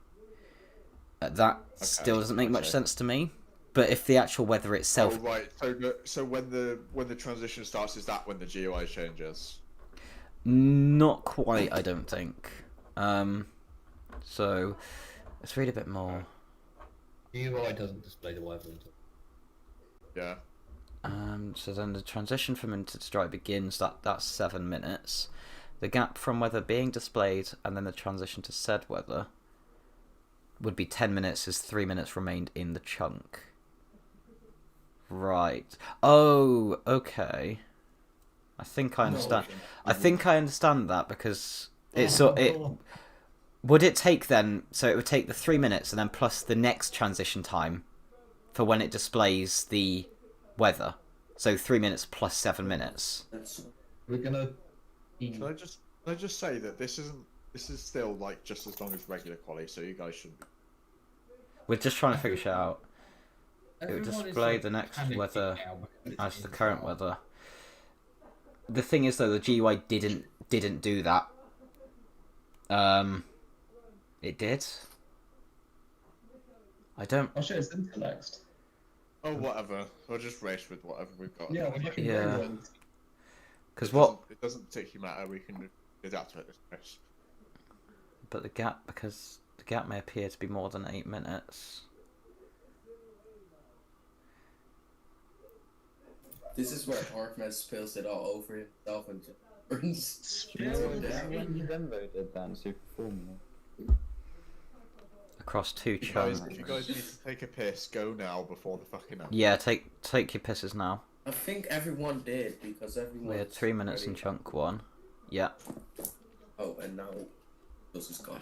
Speaker 3: That still doesn't make much sense to me. But if the actual weather itself,
Speaker 1: Oh right, so when the transition starts, is that when the GUI changes?
Speaker 3: not quite, I don't think. So let's read a bit more.
Speaker 5: UI doesn't display the weather until.
Speaker 1: Yeah.
Speaker 3: So then the transition from inter to dry begins. That's 7 minutes. The gap from weather being displayed and then the transition to said weather would be 10 minutes, as 3 minutes remained in the chunk. Right. Oh, okay. I think I understand. I think I understand that because it would it take then. So it would take the 3 minutes and then plus the next transition time for when it displays the weather. So 3 minutes plus 7 minutes.
Speaker 5: We're gonna.
Speaker 1: Can I just say that this is still like just as long as regular quality, so you guys should.
Speaker 3: We're just trying to figure shit out. It would
Speaker 5: Everyone is,
Speaker 3: display
Speaker 5: like,
Speaker 3: the next
Speaker 5: panicking
Speaker 3: weather
Speaker 5: now because
Speaker 3: as
Speaker 5: it's
Speaker 3: the
Speaker 5: in
Speaker 3: current
Speaker 5: dry.
Speaker 3: weather. The thing is though, the GUI didn't do that. It did. I don't.
Speaker 4: Oh shit, it's inter next.
Speaker 1: Oh whatever, we'll just race with whatever we've got.
Speaker 4: Yeah, we're looking
Speaker 3: Yeah.
Speaker 4: very well.
Speaker 3: Because what?
Speaker 1: It doesn't particularly matter. We can adapt to it. This race.
Speaker 3: But the gap may appear to be more than 8 minutes.
Speaker 6: This is where Harkman spills it all over himself and just burns.
Speaker 7: When you then voted that Super Formula.
Speaker 3: Across 2
Speaker 1: If you guys
Speaker 3: chunks.
Speaker 1: need to take a piss, go now before the fucking.
Speaker 3: Yeah, take your pisses now.
Speaker 6: I think everyone did because everyone.
Speaker 3: We had 3 minutes in chunk 1. Yeah.
Speaker 6: Oh, and now this is gone.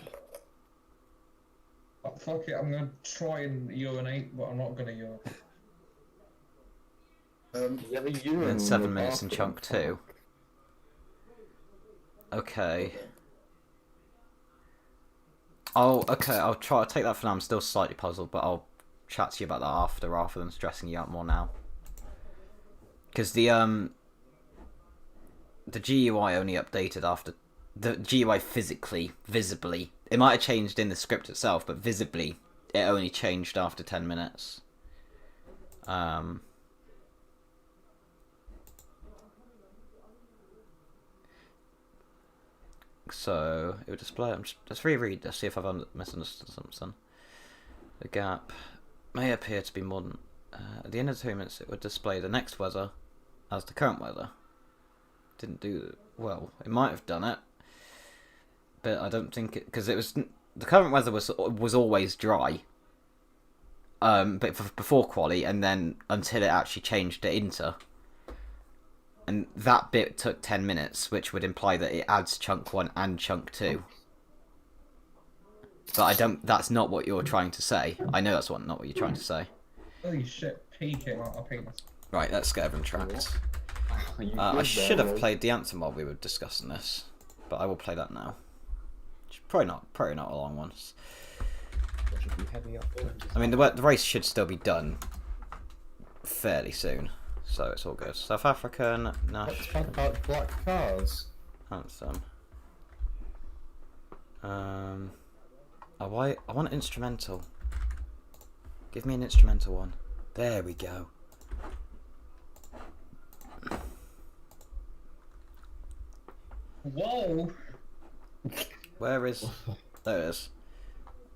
Speaker 4: Oh, fuck it, I'm gonna try and urinate, but I'm not gonna urinate.
Speaker 7: Yeah, but you
Speaker 3: And then
Speaker 7: were
Speaker 3: 7
Speaker 7: in the
Speaker 3: minutes in
Speaker 7: bathroom.
Speaker 3: chunk 2. Okay. I'll take that for now. I'm still slightly puzzled, but I'll chat to you about that after, rather than stressing you out more now. Because the GUI only updated after the GUI visibly. It might have changed in the script itself, but visibly it only changed after 10 minutes. So it would display. Let's reread this. See if I've misunderstood something. The gap may appear to be more than. At the end of 2 minutes, it would display the next weather as the current weather. Didn't do well. It might have done it, but I don't think it, because it was the current weather was always dry. But before quali, and then until it actually changed it into. And that bit took 10 minutes, which would imply that it adds chunk 1 and chunk 2. But I don't. That's not what you're trying to say. I know that's not what you're trying to say.
Speaker 4: Holy shit, pee came out of penis.
Speaker 3: Right, let's get everyone tracked. I should have played the anthem while we were discussing this, but I will play that now. Probably not a long one. I mean, the race should still be done fairly soon, so it's all good. South African
Speaker 7: Let's talk about black cars.
Speaker 3: anthem. I want instrumental. Give me an instrumental one. There we go.
Speaker 4: Whoa!
Speaker 3: Where is? There it is.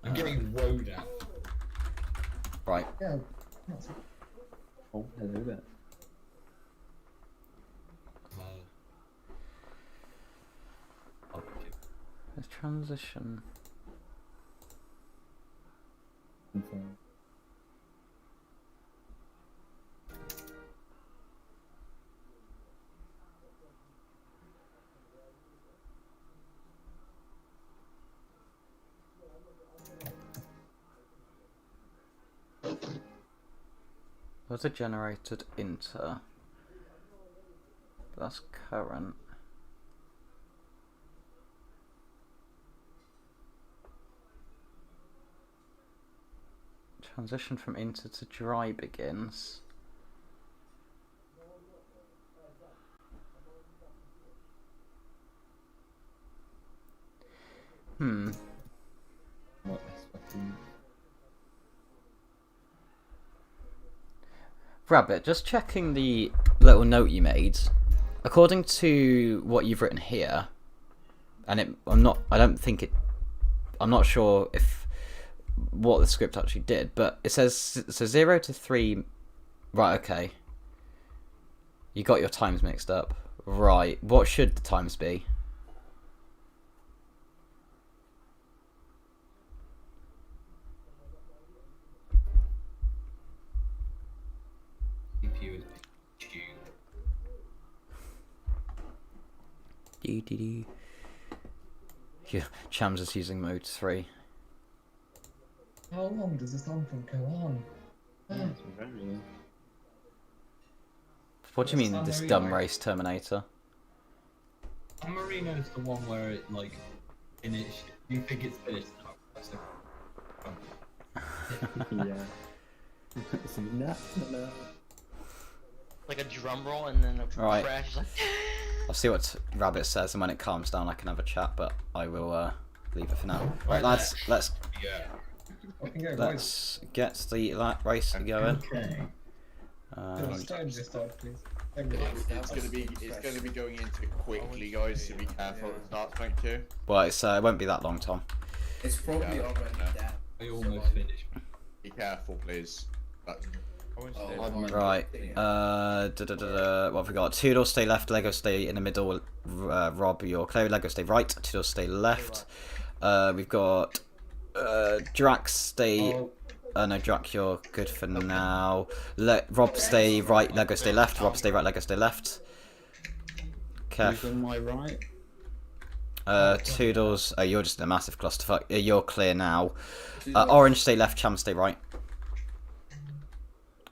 Speaker 5: I'm getting rode at.
Speaker 3: Right.
Speaker 4: Yeah.
Speaker 7: Oh, hello there.
Speaker 3: There's transition.
Speaker 7: Okay.
Speaker 3: Was it generated into? That's current. Transition from inter to dry begins.
Speaker 7: What expecting?
Speaker 3: Rabbit, just checking the little note you made. According to what you've written here, and I'm not sure if what the script actually did, but it says so 0 to 3. Right, okay. You got your times mixed up. Right, what should the times be?
Speaker 5: CPU is tube.
Speaker 3: Yeah, Chams is using mode 3.
Speaker 4: How long does this anthem go on?
Speaker 7: It's very.
Speaker 3: What do you mean,
Speaker 4: San
Speaker 3: this
Speaker 4: Marino.
Speaker 3: dumb race Terminator?
Speaker 5: San Marino's the one where it like finished. You think it's finished? No, that's
Speaker 7: Yeah. No.
Speaker 2: Like a drum roll and then a
Speaker 3: Right.
Speaker 2: crash. It's like,
Speaker 3: I'll see what Rabbit says, and when it calms down, I can have a chat. But I will leave it for now. Right, lads, let's
Speaker 5: yeah.
Speaker 4: Fucking go, guys.
Speaker 3: let's get the race going.
Speaker 7: Okay.
Speaker 4: Just start, please.
Speaker 1: It's gonna be going into quickly, guys. So be careful at the start. Thank you.
Speaker 3: Well, it won't be that long, Tom.
Speaker 6: It's probably
Speaker 1: Yeah,
Speaker 6: already
Speaker 1: no.
Speaker 6: down.
Speaker 5: I almost finished.
Speaker 1: Be careful, please.
Speaker 3: Right. What have we got? Tudor stay left, Lego stay in the middle. Rob, your Chloe, Lego stay right. Tudor stay left. We've got Drax stay. No, Drac, you're good for now. Rob stay right, Lego stay left. Rob stay right, Lego stay left.
Speaker 7: Who's on my right?
Speaker 3: Toodles. Oh, you're just in a massive clusterfuck. You're clear now. Orange stay left, Cham stay right.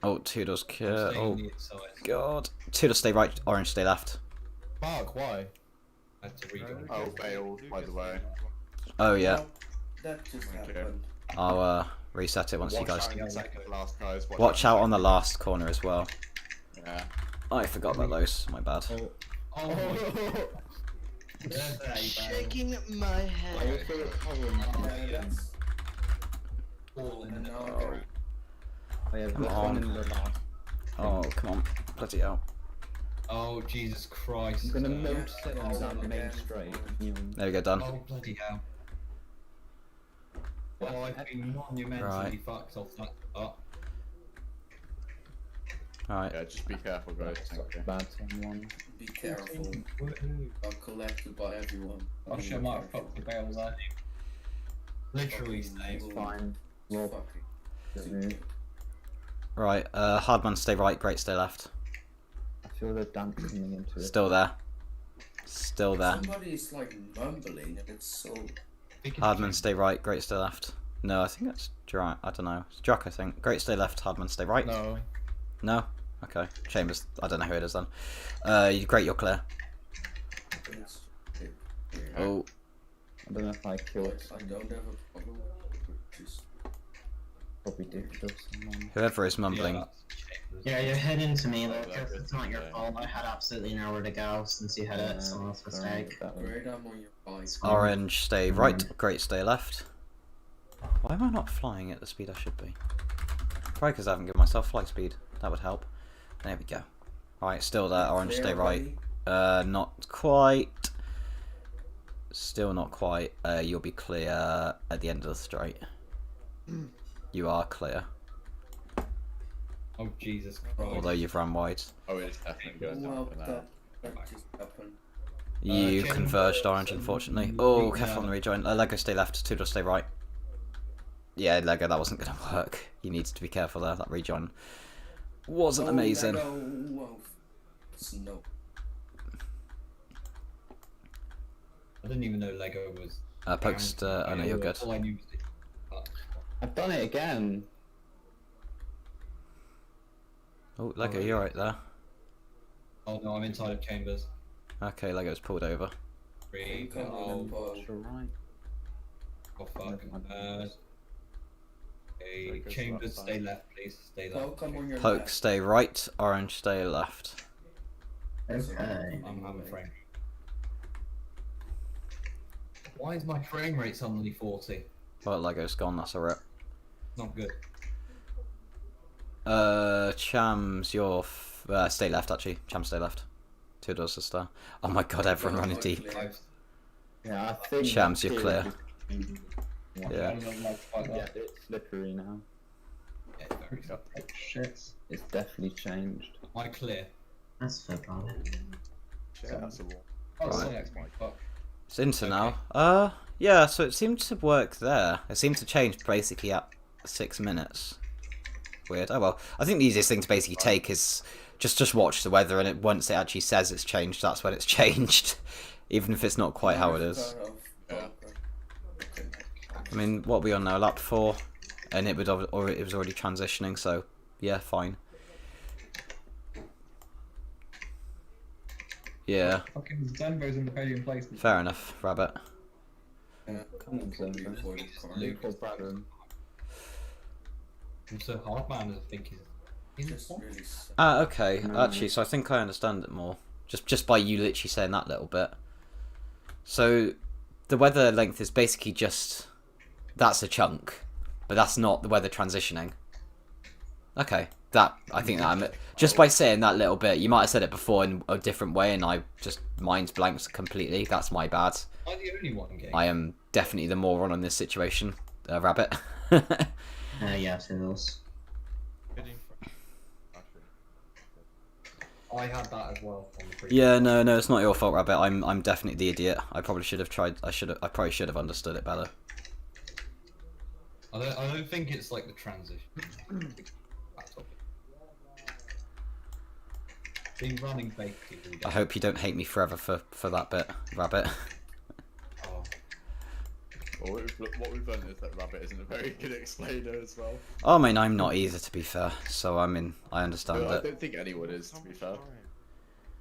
Speaker 3: Oh, Toodles. Oh, God. Toodles stay right, Orange stay left.
Speaker 5: Mark, why? I had to read it.
Speaker 1: Oh, failed, by the way.
Speaker 3: Oh, yeah.
Speaker 6: Well, that just
Speaker 1: Okay.
Speaker 6: happened.
Speaker 3: I'll reset it once you
Speaker 1: Watch
Speaker 3: guys.
Speaker 1: out in the second to last, guys.
Speaker 3: Watch out on the
Speaker 1: second.
Speaker 3: last corner as well.
Speaker 1: Yeah.
Speaker 3: I forgot about those. My bad.
Speaker 5: Oh my god.
Speaker 2: Shaking my head.
Speaker 6: That's
Speaker 5: All in
Speaker 6: and
Speaker 5: the
Speaker 6: now
Speaker 3: Oh.
Speaker 7: I have
Speaker 3: Come
Speaker 7: this
Speaker 3: on.
Speaker 7: one in the last.
Speaker 3: Oh, come on. Bloody hell.
Speaker 5: Oh Jesus Christ.
Speaker 7: I'm gonna
Speaker 5: uh,
Speaker 7: note it on that main straight.
Speaker 3: There we go, done.
Speaker 5: Oh bloody hell. Oh, I've been monumentally
Speaker 3: Right.
Speaker 5: fucked off that. Oh,
Speaker 3: Alright.
Speaker 1: Yeah, just be careful, guys. Thank you.
Speaker 7: Bad someone.
Speaker 6: be careful. I'm collected by everyone.
Speaker 4: Oh shit, I might have fucked the bale there.
Speaker 5: literally
Speaker 6: Fucking
Speaker 5: safe.
Speaker 6: move.
Speaker 7: Fine. Rob.
Speaker 6: Fucking
Speaker 7: Good move.
Speaker 3: Right, Hardman, stay right, Great, stay left.
Speaker 7: I feel the dance coming into it.
Speaker 3: Still there. Still there.
Speaker 6: Somebody is like mumbling and it's so.
Speaker 3: Hardman, stay right, Great, stay left. No, I think that's Drak. I don't know. It's Drak, I think. Great, stay left, Hardman, stay right.
Speaker 4: No.
Speaker 3: No? Okay. Chambers, I don't know who it is then. Great, you're clear.
Speaker 6: It's,
Speaker 3: Oh,
Speaker 7: I don't know if I killed
Speaker 6: I don't have a problem with it. Just
Speaker 7: probably did kill someone.
Speaker 3: whoever is mumbling.
Speaker 9: Yeah, you're heading to me,
Speaker 1: Oh,
Speaker 9: Lucas.
Speaker 1: that
Speaker 9: It's not your
Speaker 1: is-
Speaker 9: fault. I had absolutely nowhere to go since you had it. Someone else's mistake.
Speaker 6: great, I'm on your bike.
Speaker 3: Orange, stay right, Great, stay left. Why am I not flying at the speed I should be? Probably because I haven't given myself flight speed. That would help. There we go. Alright, still there. Orange, stay
Speaker 6: Clear,
Speaker 3: right.
Speaker 6: buddy.
Speaker 3: Not quite. Still not quite. You'll be clear at the end of the straight. You are clear.
Speaker 5: Oh Jesus Christ.
Speaker 3: Although you've run wide.
Speaker 1: Oh, it's definitely going
Speaker 6: Well,
Speaker 1: down for that.
Speaker 6: that just happened.
Speaker 3: You
Speaker 5: Chambers,
Speaker 3: converged orange, unfortunately. Oh,
Speaker 5: we-
Speaker 3: careful on the rejoin. Lego, stay left. Two doors, stay right. Yeah, Lego, that wasn't going to work. You needed to be careful there. That rejoin wasn't amazing.
Speaker 6: Whoa. No.
Speaker 5: I didn't even know Lego was.
Speaker 3: Post, I know you're good.
Speaker 5: All I knew was it.
Speaker 7: I've done it again.
Speaker 3: Oh, Lego, you're right there.
Speaker 5: Oh no, I'm inside of chambers.
Speaker 3: Okay, Lego's pulled over.
Speaker 5: Three.
Speaker 6: Come on,
Speaker 5: Oh,
Speaker 6: boy.
Speaker 7: Sure, right.
Speaker 5: oh fuck. Okay,
Speaker 1: Locust
Speaker 5: chambers,
Speaker 1: left
Speaker 5: stay
Speaker 1: side.
Speaker 5: left, please. Stay
Speaker 6: Well,
Speaker 5: left.
Speaker 6: come on your
Speaker 3: Poke,
Speaker 6: left.
Speaker 3: stay right. Orange, stay left.
Speaker 9: Okay.
Speaker 5: I'm frame. Why is my frame rate suddenly 40?
Speaker 3: Well, Lego's gone. That's a rip.
Speaker 5: Not good.
Speaker 3: Chams, you're stay left actually. Chams, stay left. Two doors to star. Oh my god, everyone running deep.
Speaker 7: Yeah, I think.
Speaker 3: Shams, you're clear.
Speaker 7: Yeah.
Speaker 3: Yeah.
Speaker 4: I don't like to fight
Speaker 7: Yeah,
Speaker 4: that.
Speaker 7: it's slippery now.
Speaker 5: Yeah, very good.
Speaker 4: Oh shit.
Speaker 7: It's definitely changed.
Speaker 5: Am I clear?
Speaker 9: That's football.
Speaker 1: Shit, that's a wall.
Speaker 4: Oh,
Speaker 3: Right.
Speaker 4: Sonic's my fuck.
Speaker 3: It's into now. Yeah, so it seemed to work there. It seemed to change basically at 6 minutes. Weird. Oh well. I think the easiest thing to basically take is just watch the weather, and once it actually says it's changed, that's when it's changed. Even if it's not quite how it is.
Speaker 1: Yeah.
Speaker 3: I mean, what are we on now? Lap 4, and it would or it was already transitioning. So yeah, fine. Yeah,
Speaker 4: Fucking Zenbo's in the podium place.
Speaker 3: fair enough, Rabbit.
Speaker 7: Come on, Zerber. Luke or Bradham.
Speaker 5: Also, Hardman, I think, is.
Speaker 6: Just really sad.
Speaker 3: Ah, okay. Actually, so I think I understand it more. Just by you literally saying that little bit. So, the weather length is basically just... That's a chunk. But that's not the weather transitioning. Okay. I think that I'm... Just by saying that little bit, you might have said it before in a different way, and I just... Mine's blanked completely. That's my bad.
Speaker 5: Am I the only one getting?
Speaker 3: I am definitely the moron on this situation. Rabbit.
Speaker 9: Yeah, Toodles.
Speaker 5: I had that as well. On the previous
Speaker 3: Yeah, no, it's not your fault, Rabbit. I'm definitely the idiot. I probably should have tried. I probably should have understood it better.
Speaker 5: I don't think it's like the transition. That's all. Been running basically every day.
Speaker 3: I hope you don't hate me forever for that bit, Rabbit.
Speaker 5: Oh.
Speaker 1: Well, what we've learned is that Rabbit isn't a very good explainer as well.
Speaker 3: Oh, I mean, I'm not either, to be fair. So I understand
Speaker 1: I
Speaker 3: it.
Speaker 1: don't think anyone is, to be fair.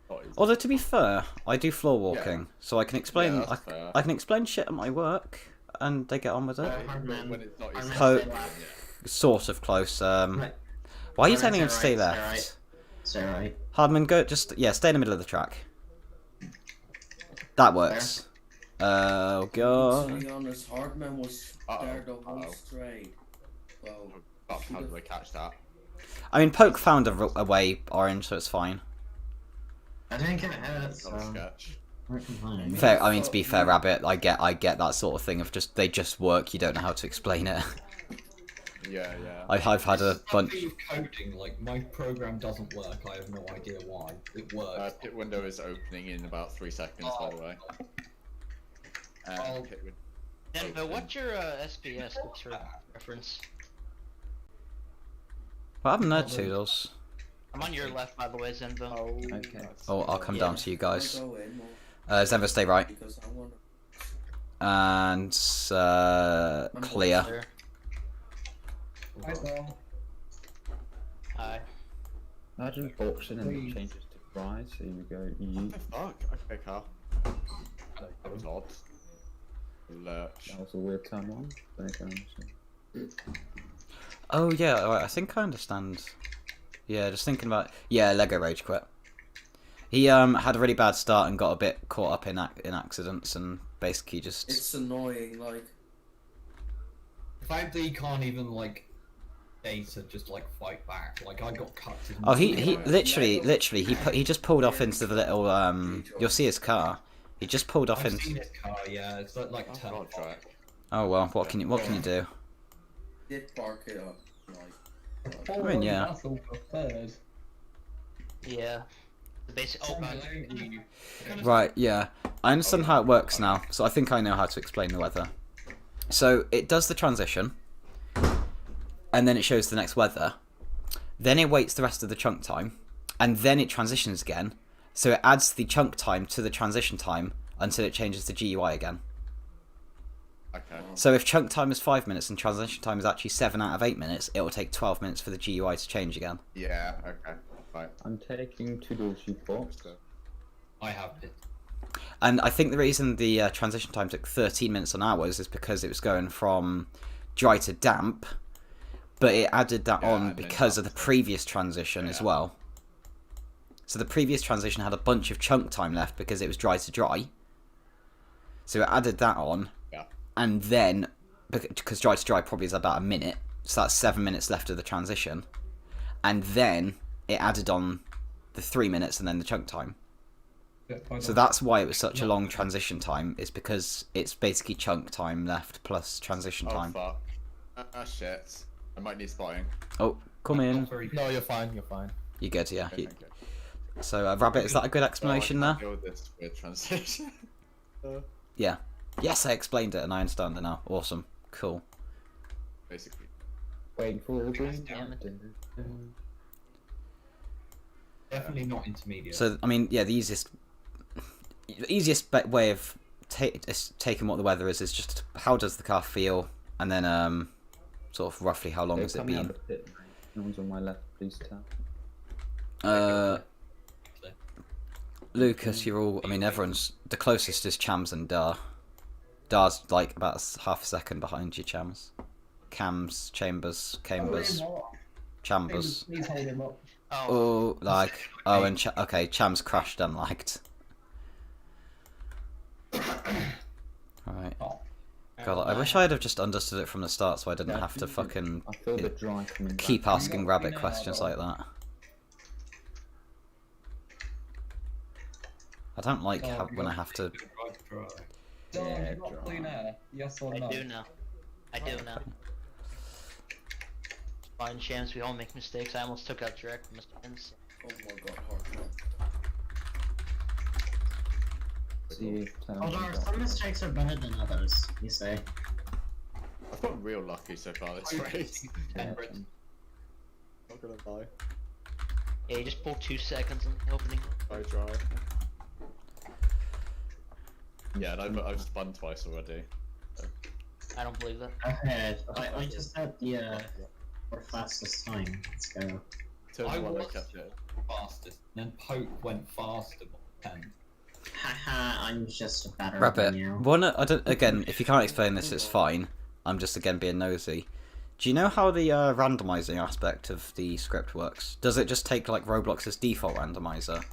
Speaker 1: Not easy.
Speaker 3: Although to be fair, I do floor walking, so I can explain.
Speaker 1: Yeah, that's fair.
Speaker 3: I can explain shit at my work. and they get on with it.
Speaker 9: Hardman.
Speaker 1: When it's not your
Speaker 3: Clo-
Speaker 9: stay left.
Speaker 3: Sort of close.
Speaker 9: Right.
Speaker 3: Why are you
Speaker 9: Hardman,
Speaker 3: telling him to stay
Speaker 9: stay
Speaker 3: left?
Speaker 9: right. Stay right.
Speaker 3: Hardman, go. Just stay in the middle of the track. That works. Oh
Speaker 6: To
Speaker 3: god.
Speaker 6: be honest, Hardman was there the whole straight. Well,
Speaker 1: Fuck, how do I catch that?
Speaker 3: I mean, Poke found a way, Orange, so it's fine.
Speaker 9: I didn't get hurt,
Speaker 1: It's not a
Speaker 9: so
Speaker 1: sketch.
Speaker 9: we're fine.
Speaker 3: Fair. I mean, to be fair, Rabbit, I get that sort of thing of they just work. You don't know how to explain it.
Speaker 1: Yeah, yeah.
Speaker 3: I've had a bunch.
Speaker 5: Of coding, like my program doesn't work. I have no idea why. It works.
Speaker 1: Pit window is opening in about 3 seconds, by the way. Pit window.
Speaker 2: Denver, what's your SPS? What's your reference?
Speaker 3: What happened there, Toodles?
Speaker 2: I'm on your left, by the way, Zenvo.
Speaker 7: Okay.
Speaker 3: Oh, I'll come down to you guys.
Speaker 6: I go in more
Speaker 3: Zenva, stay right.
Speaker 6: because I want
Speaker 3: And clear.
Speaker 2: Clear.
Speaker 4: Hi, Tom.
Speaker 2: Hi.
Speaker 7: Imagine auction and
Speaker 4: Please.
Speaker 7: it changes to dry, so you go
Speaker 1: What
Speaker 7: yeet.
Speaker 1: the fuck? Okay, Carl. That was odd. Lurch.
Speaker 7: That was a weird turn on. Then it goes.
Speaker 3: Oh yeah, alright, I think I understand. Yeah, just thinking about Lego Rage quit. He had a really bad start and got a bit caught up in accidents and basically just.
Speaker 6: It's annoying, like.
Speaker 5: The fact that he can't even like data just like fight back. Like I got cut.
Speaker 3: Oh, he literally he just pulled off into the little You'll see his car. He just pulled off
Speaker 5: I've
Speaker 3: into.
Speaker 5: seen his car. Yeah, it's like turn
Speaker 1: God, track.
Speaker 3: Oh well, what can you do?
Speaker 6: Did park it up, like.
Speaker 3: I mean, yeah.
Speaker 4: Battle for third.
Speaker 2: Yeah. The basic. Oh god.
Speaker 3: Right, yeah. I understand how it works now, so I think I know how to explain the weather. So it does the transition, and then it shows the next weather. Then it waits the rest of the chunk time, and then it transitions again. So it adds the chunk time to the transition time until it changes to GUI again.
Speaker 1: Okay.
Speaker 3: So if chunk time is 5 minutes and transition time is actually 7 out of 8 minutes, it will take 12 minutes for the GUI to change again.
Speaker 1: Yeah, okay. Right.
Speaker 7: I'm taking Toodle sheep box.
Speaker 5: I have it.
Speaker 3: And I think the reason the transition time took 13 minutes on ours is because it was going from dry to damp, but it added that
Speaker 1: Yeah,
Speaker 3: on
Speaker 1: and then
Speaker 3: because of the
Speaker 1: damp to-
Speaker 3: previous transition as well. So the previous transition had a bunch of chunk time left because it was dry to dry. So it added that on,
Speaker 1: Yeah.
Speaker 3: and then, because dry to dry probably is about a minute, so that's 7 minutes left of the transition, and then it added on the 3 minutes and then the chunk time. So that's why it was such a long transition time, is because it's basically chunk time left plus transition
Speaker 1: Oh
Speaker 3: time.
Speaker 1: fuck. Shit. I might need spotting.
Speaker 3: Oh, come in.
Speaker 5: Not very
Speaker 10: No, you're fine. You're fine.
Speaker 3: You good, yeah.
Speaker 1: Okay,
Speaker 3: You-
Speaker 1: okay.
Speaker 3: So, Rabbit, is that a good
Speaker 1: Oh,
Speaker 3: explanation
Speaker 1: I
Speaker 3: there?
Speaker 1: can't deal with this weird transition.
Speaker 3: Yeah. Yes, I explained it and I understand it now. Awesome. Cool.
Speaker 1: Basically.
Speaker 7: Waiting for the green.
Speaker 2: Damn it.
Speaker 5: definitely not intermediate.
Speaker 3: So, I mean, yeah, the easiest way of taking what the weather is just how does the car feel, and then sort of roughly how long has it been.
Speaker 7: No one's on my left, please tell.
Speaker 3: Lucas, you're all. I mean, everyone's. The closest is Chams and Dar. Dar's like about half a second behind you, Chams. Cams, Chambers, Chambers, Chambers.
Speaker 4: Please hold him up.
Speaker 3: Oh, like. Oh, and okay, Chams crashed unliked. Alright. God, I wish I'd have just understood it from the start so I didn't have to fucking
Speaker 7: I feel the dry coming
Speaker 3: keep
Speaker 7: back.
Speaker 3: asking Rabbit questions like that. I don't like when I have to.
Speaker 4: John,
Speaker 7: Yeah,
Speaker 4: you got
Speaker 7: dry.
Speaker 4: clean air? Yes or no?
Speaker 2: I do now. I do now. Fine chance we all make mistakes. I almost took out Drek from Mr. Pins.
Speaker 6: Oh my god, Hardman.
Speaker 7: See, turn
Speaker 9: Although
Speaker 7: back.
Speaker 9: some mistakes are better than others, you say.
Speaker 1: I've gotten real lucky so far this race.
Speaker 7: Yeah,
Speaker 1: Not gonna lie.
Speaker 2: Yeah, you just pull 2 seconds in the opening.
Speaker 1: Try dry. Yeah, and I've spun twice already.
Speaker 2: I don't believe that.
Speaker 9: Okay, I just had the for fastest time. Let's go.
Speaker 1: Turn
Speaker 5: I
Speaker 1: the one I
Speaker 5: was-
Speaker 1: kept it.
Speaker 5: fastest. And then Poke went faster by 10.
Speaker 9: Haha, I'm just better
Speaker 3: Rabbit,
Speaker 9: than you.
Speaker 3: again, if you can't explain this, it's fine. I'm just again being nosy. Do you know how the randomizing aspect of the script works? Does it just take like Roblox's default randomizer,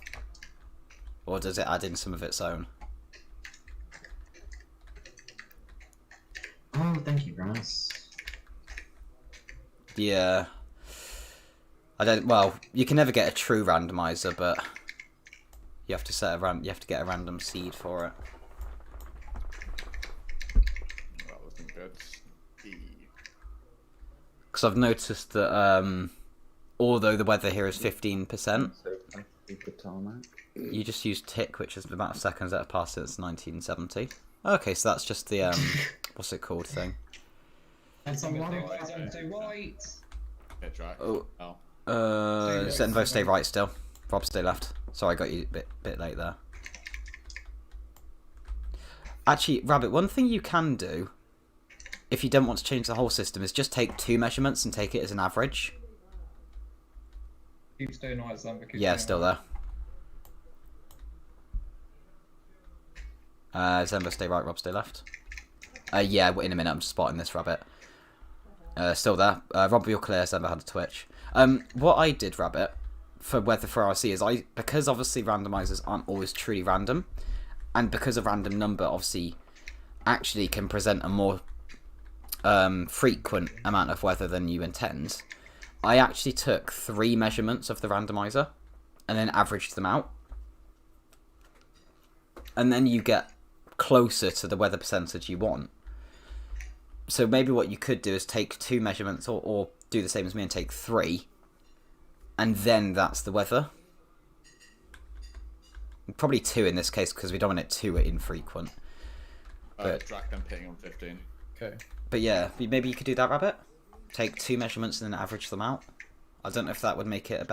Speaker 3: or does it add in some of its own?
Speaker 9: Oh, thank you, Grass.
Speaker 3: Yeah. I don't. Well, you can never get a true randomizer, but you have to set you have to get a random seed for it.
Speaker 1: That wasn't good.
Speaker 3: Because I've noticed that although the weather here is 15%, you just use tick, which is the amount of seconds that have passed since 1970. Okay, so that's just the what's it called thing?
Speaker 4: That's on right.
Speaker 1: Get track.
Speaker 3: Oh.
Speaker 1: Oh.
Speaker 3: Zenvo, stay right still. Rob, stay left. Sorry, I got you a bit late there. Actually, Rabbit, one thing you can do, if you don't want to change the whole system, is just take 2 measurements and take it as an average.
Speaker 4: Keep staying right, Zamba.
Speaker 3: Yeah, still there. Zenvo, stay right. Rob, stay left. Yeah, in a minute. I'm just spotting this Rabbit. Still there. Rob, you're clear. Zenvo had a twitch. What I did, Rabbit, for weather for RRC is because obviously randomizers aren't always truly random, and because a random number obviously actually can present a more frequent amount of weather than you intend, I actually took 3 measurements of the randomizer and then averaged them out. And then you get closer to the weather percentage you want. So maybe what you could do is take 2 measurements or do the same as me and take 3. And then that's the weather. Probably 2 in this case because we don't want it too infrequent.
Speaker 1: Drac, I'm pitting on 15. Okay.
Speaker 3: But yeah, maybe you could do that, Rabbit. Take 2 measurements and then average them out. I don't know if that would make it a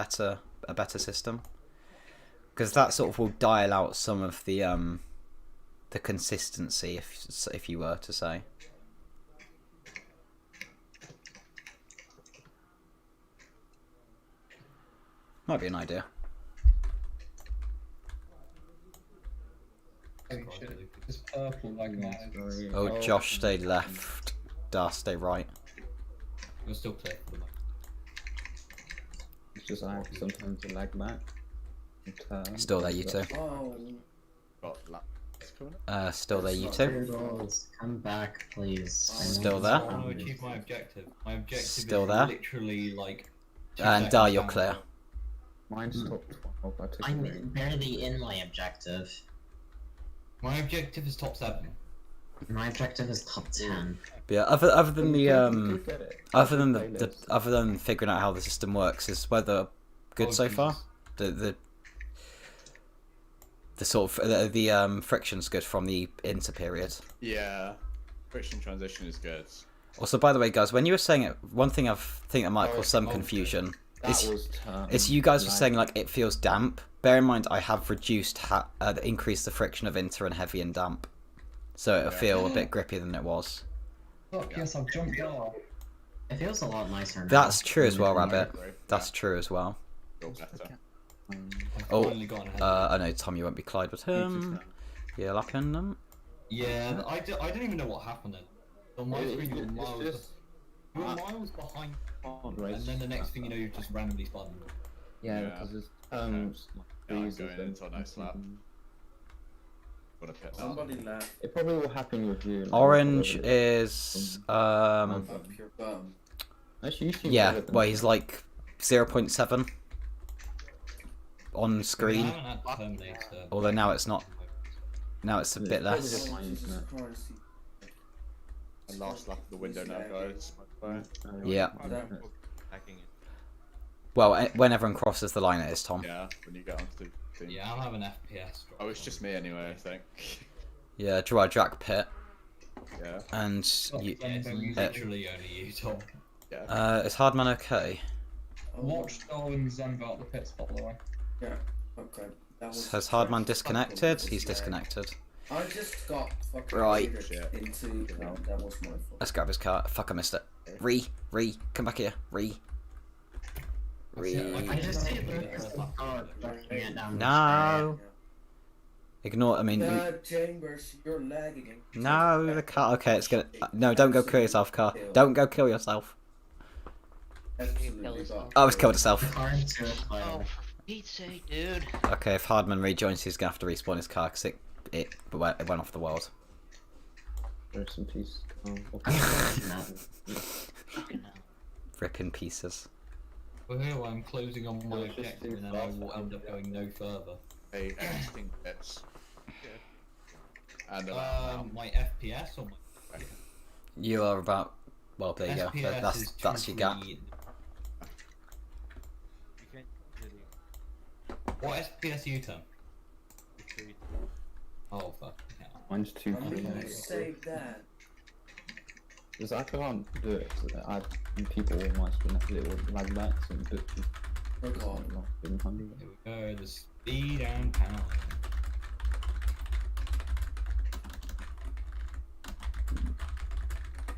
Speaker 3: better system. Because that sort of will dial out some of the consistency, if you were to say. Might be an idea.
Speaker 4: Oh shit, it's purple like that.
Speaker 3: Oh, Josh, stay left. Dar, stay right.
Speaker 5: You're still clear for the moment.
Speaker 7: It's just I have sometimes to lag back.
Speaker 3: Still there, you two.
Speaker 6: Oh,
Speaker 3: Still there, you two.
Speaker 9: Turtles, come back, please.
Speaker 3: Still there.
Speaker 5: I want to achieve my objective. My objective
Speaker 3: Still
Speaker 5: is
Speaker 3: there.
Speaker 5: literally like. 2
Speaker 3: And Dar,
Speaker 5: seconds
Speaker 3: you're
Speaker 5: down.
Speaker 3: clear.
Speaker 7: Mine's top 12. I took
Speaker 9: I'm
Speaker 7: it.
Speaker 9: barely in my objective.
Speaker 5: My objective is top 7.
Speaker 9: My objective is top 10.
Speaker 3: But yeah, other than the
Speaker 7: You get it.
Speaker 3: other than the
Speaker 7: Playlist.
Speaker 3: other than figuring out how the system works, is weather good
Speaker 5: Oh,
Speaker 3: so far?
Speaker 5: Jesus.
Speaker 3: The sort of the friction's good from the inter period.
Speaker 1: Yeah. Friction transition is good.
Speaker 3: Also, by the way, guys, when you were saying it, one thing I think that might cause some
Speaker 5: oh,
Speaker 3: confusion
Speaker 7: That
Speaker 3: is
Speaker 7: was
Speaker 3: is you guys were saying like it feels damp. Bear in mind, I have increased the friction of inter and heavy and damp, so it'll feel a bit grippier than it was.
Speaker 4: Fuck yes, I've jumped off.
Speaker 9: It feels a lot nicer now.
Speaker 3: That's true as well,
Speaker 1: I
Speaker 3: Rabbit.
Speaker 1: agree.
Speaker 3: That's true as well.
Speaker 1: Feel better.
Speaker 5: I've
Speaker 3: Oh,
Speaker 5: finally gotten ahead.
Speaker 3: I know Tom, you won't be Clyde with him. Yeah, Lappin.
Speaker 5: Yeah, I don't even know what happened then. On my screen, you're miles behind, and then the next thing you know, you've just randomly spawned.
Speaker 7: Yeah,
Speaker 1: Yeah.
Speaker 7: because it's
Speaker 1: Yeah, I'm
Speaker 7: freezes
Speaker 1: going
Speaker 7: and
Speaker 1: into a nice lap. Wanna pit now?
Speaker 6: somebody laughed.
Speaker 7: It probably will happen with you. like,
Speaker 3: Orange
Speaker 7: probably.
Speaker 3: is
Speaker 6: Up your bum.
Speaker 7: Actually, you seem
Speaker 3: yeah.
Speaker 7: better than
Speaker 3: Well,
Speaker 7: me.
Speaker 3: he's like 0.7 on
Speaker 5: I
Speaker 3: screen.
Speaker 5: haven't had the Terminator.
Speaker 3: Although now it's not. Now it's a bit
Speaker 7: Probably
Speaker 3: less.
Speaker 7: just mine, isn't it?
Speaker 6: Christ.
Speaker 1: And last lap of the window now, guys.
Speaker 3: Yeah.
Speaker 1: Hacking it.
Speaker 3: Well, when everyone crosses the line, it is Tom.
Speaker 1: Yeah, when you get onto the team.
Speaker 5: Yeah, I'll have an FPS drop.
Speaker 1: Oh, it's just me anyway, I think.
Speaker 3: Yeah, draw a Jack pit,
Speaker 1: Yeah.
Speaker 3: and you,
Speaker 5: Yeah, it's literally only you, Tom.
Speaker 1: Yeah.
Speaker 3: is Hardman okay?
Speaker 4: Watch Darwin Zenva out the pits, by the way.
Speaker 6: Yeah, okay. That was
Speaker 3: Has Hardman
Speaker 6: fucking
Speaker 3: disconnected? He's
Speaker 6: scary.
Speaker 3: disconnected.
Speaker 6: I just got fucking
Speaker 3: Right.
Speaker 6: triggered into. No, that was my fault.
Speaker 3: Let's grab his car. Fuck, I missed it. Come back here.
Speaker 9: I just hit the car, pushing it down the
Speaker 3: No. Ignore. I mean.
Speaker 6: Chambers, you're lagging.
Speaker 3: No, the car. Okay, it's gonna. No, don't go kill yourself, car. Don't go kill yourself.
Speaker 6: Absolutely.
Speaker 3: Oh, it's killed itself.
Speaker 2: Oh, for Pete's sake, dude.
Speaker 3: Okay, if Hardman rejoins, he's gonna have to respawn his car because it went off the world.
Speaker 7: Rest in peace.
Speaker 3: Rip in pieces.
Speaker 5: Well, I'm closing on my objective and then I will end up going no further.
Speaker 1: Hey, interesting bits. And
Speaker 5: my FPS or my...
Speaker 3: You are about. Well, there you go.
Speaker 5: FPS
Speaker 3: That's your gap.
Speaker 5: What FPS are you, Tom? Oh, fuck. Yeah.
Speaker 7: Mine's 2
Speaker 6: Save that.
Speaker 7: Because I can't do it. People on my screen have little lag backs and butchers.
Speaker 6: Oh god.
Speaker 5: Here we go, the speed and power.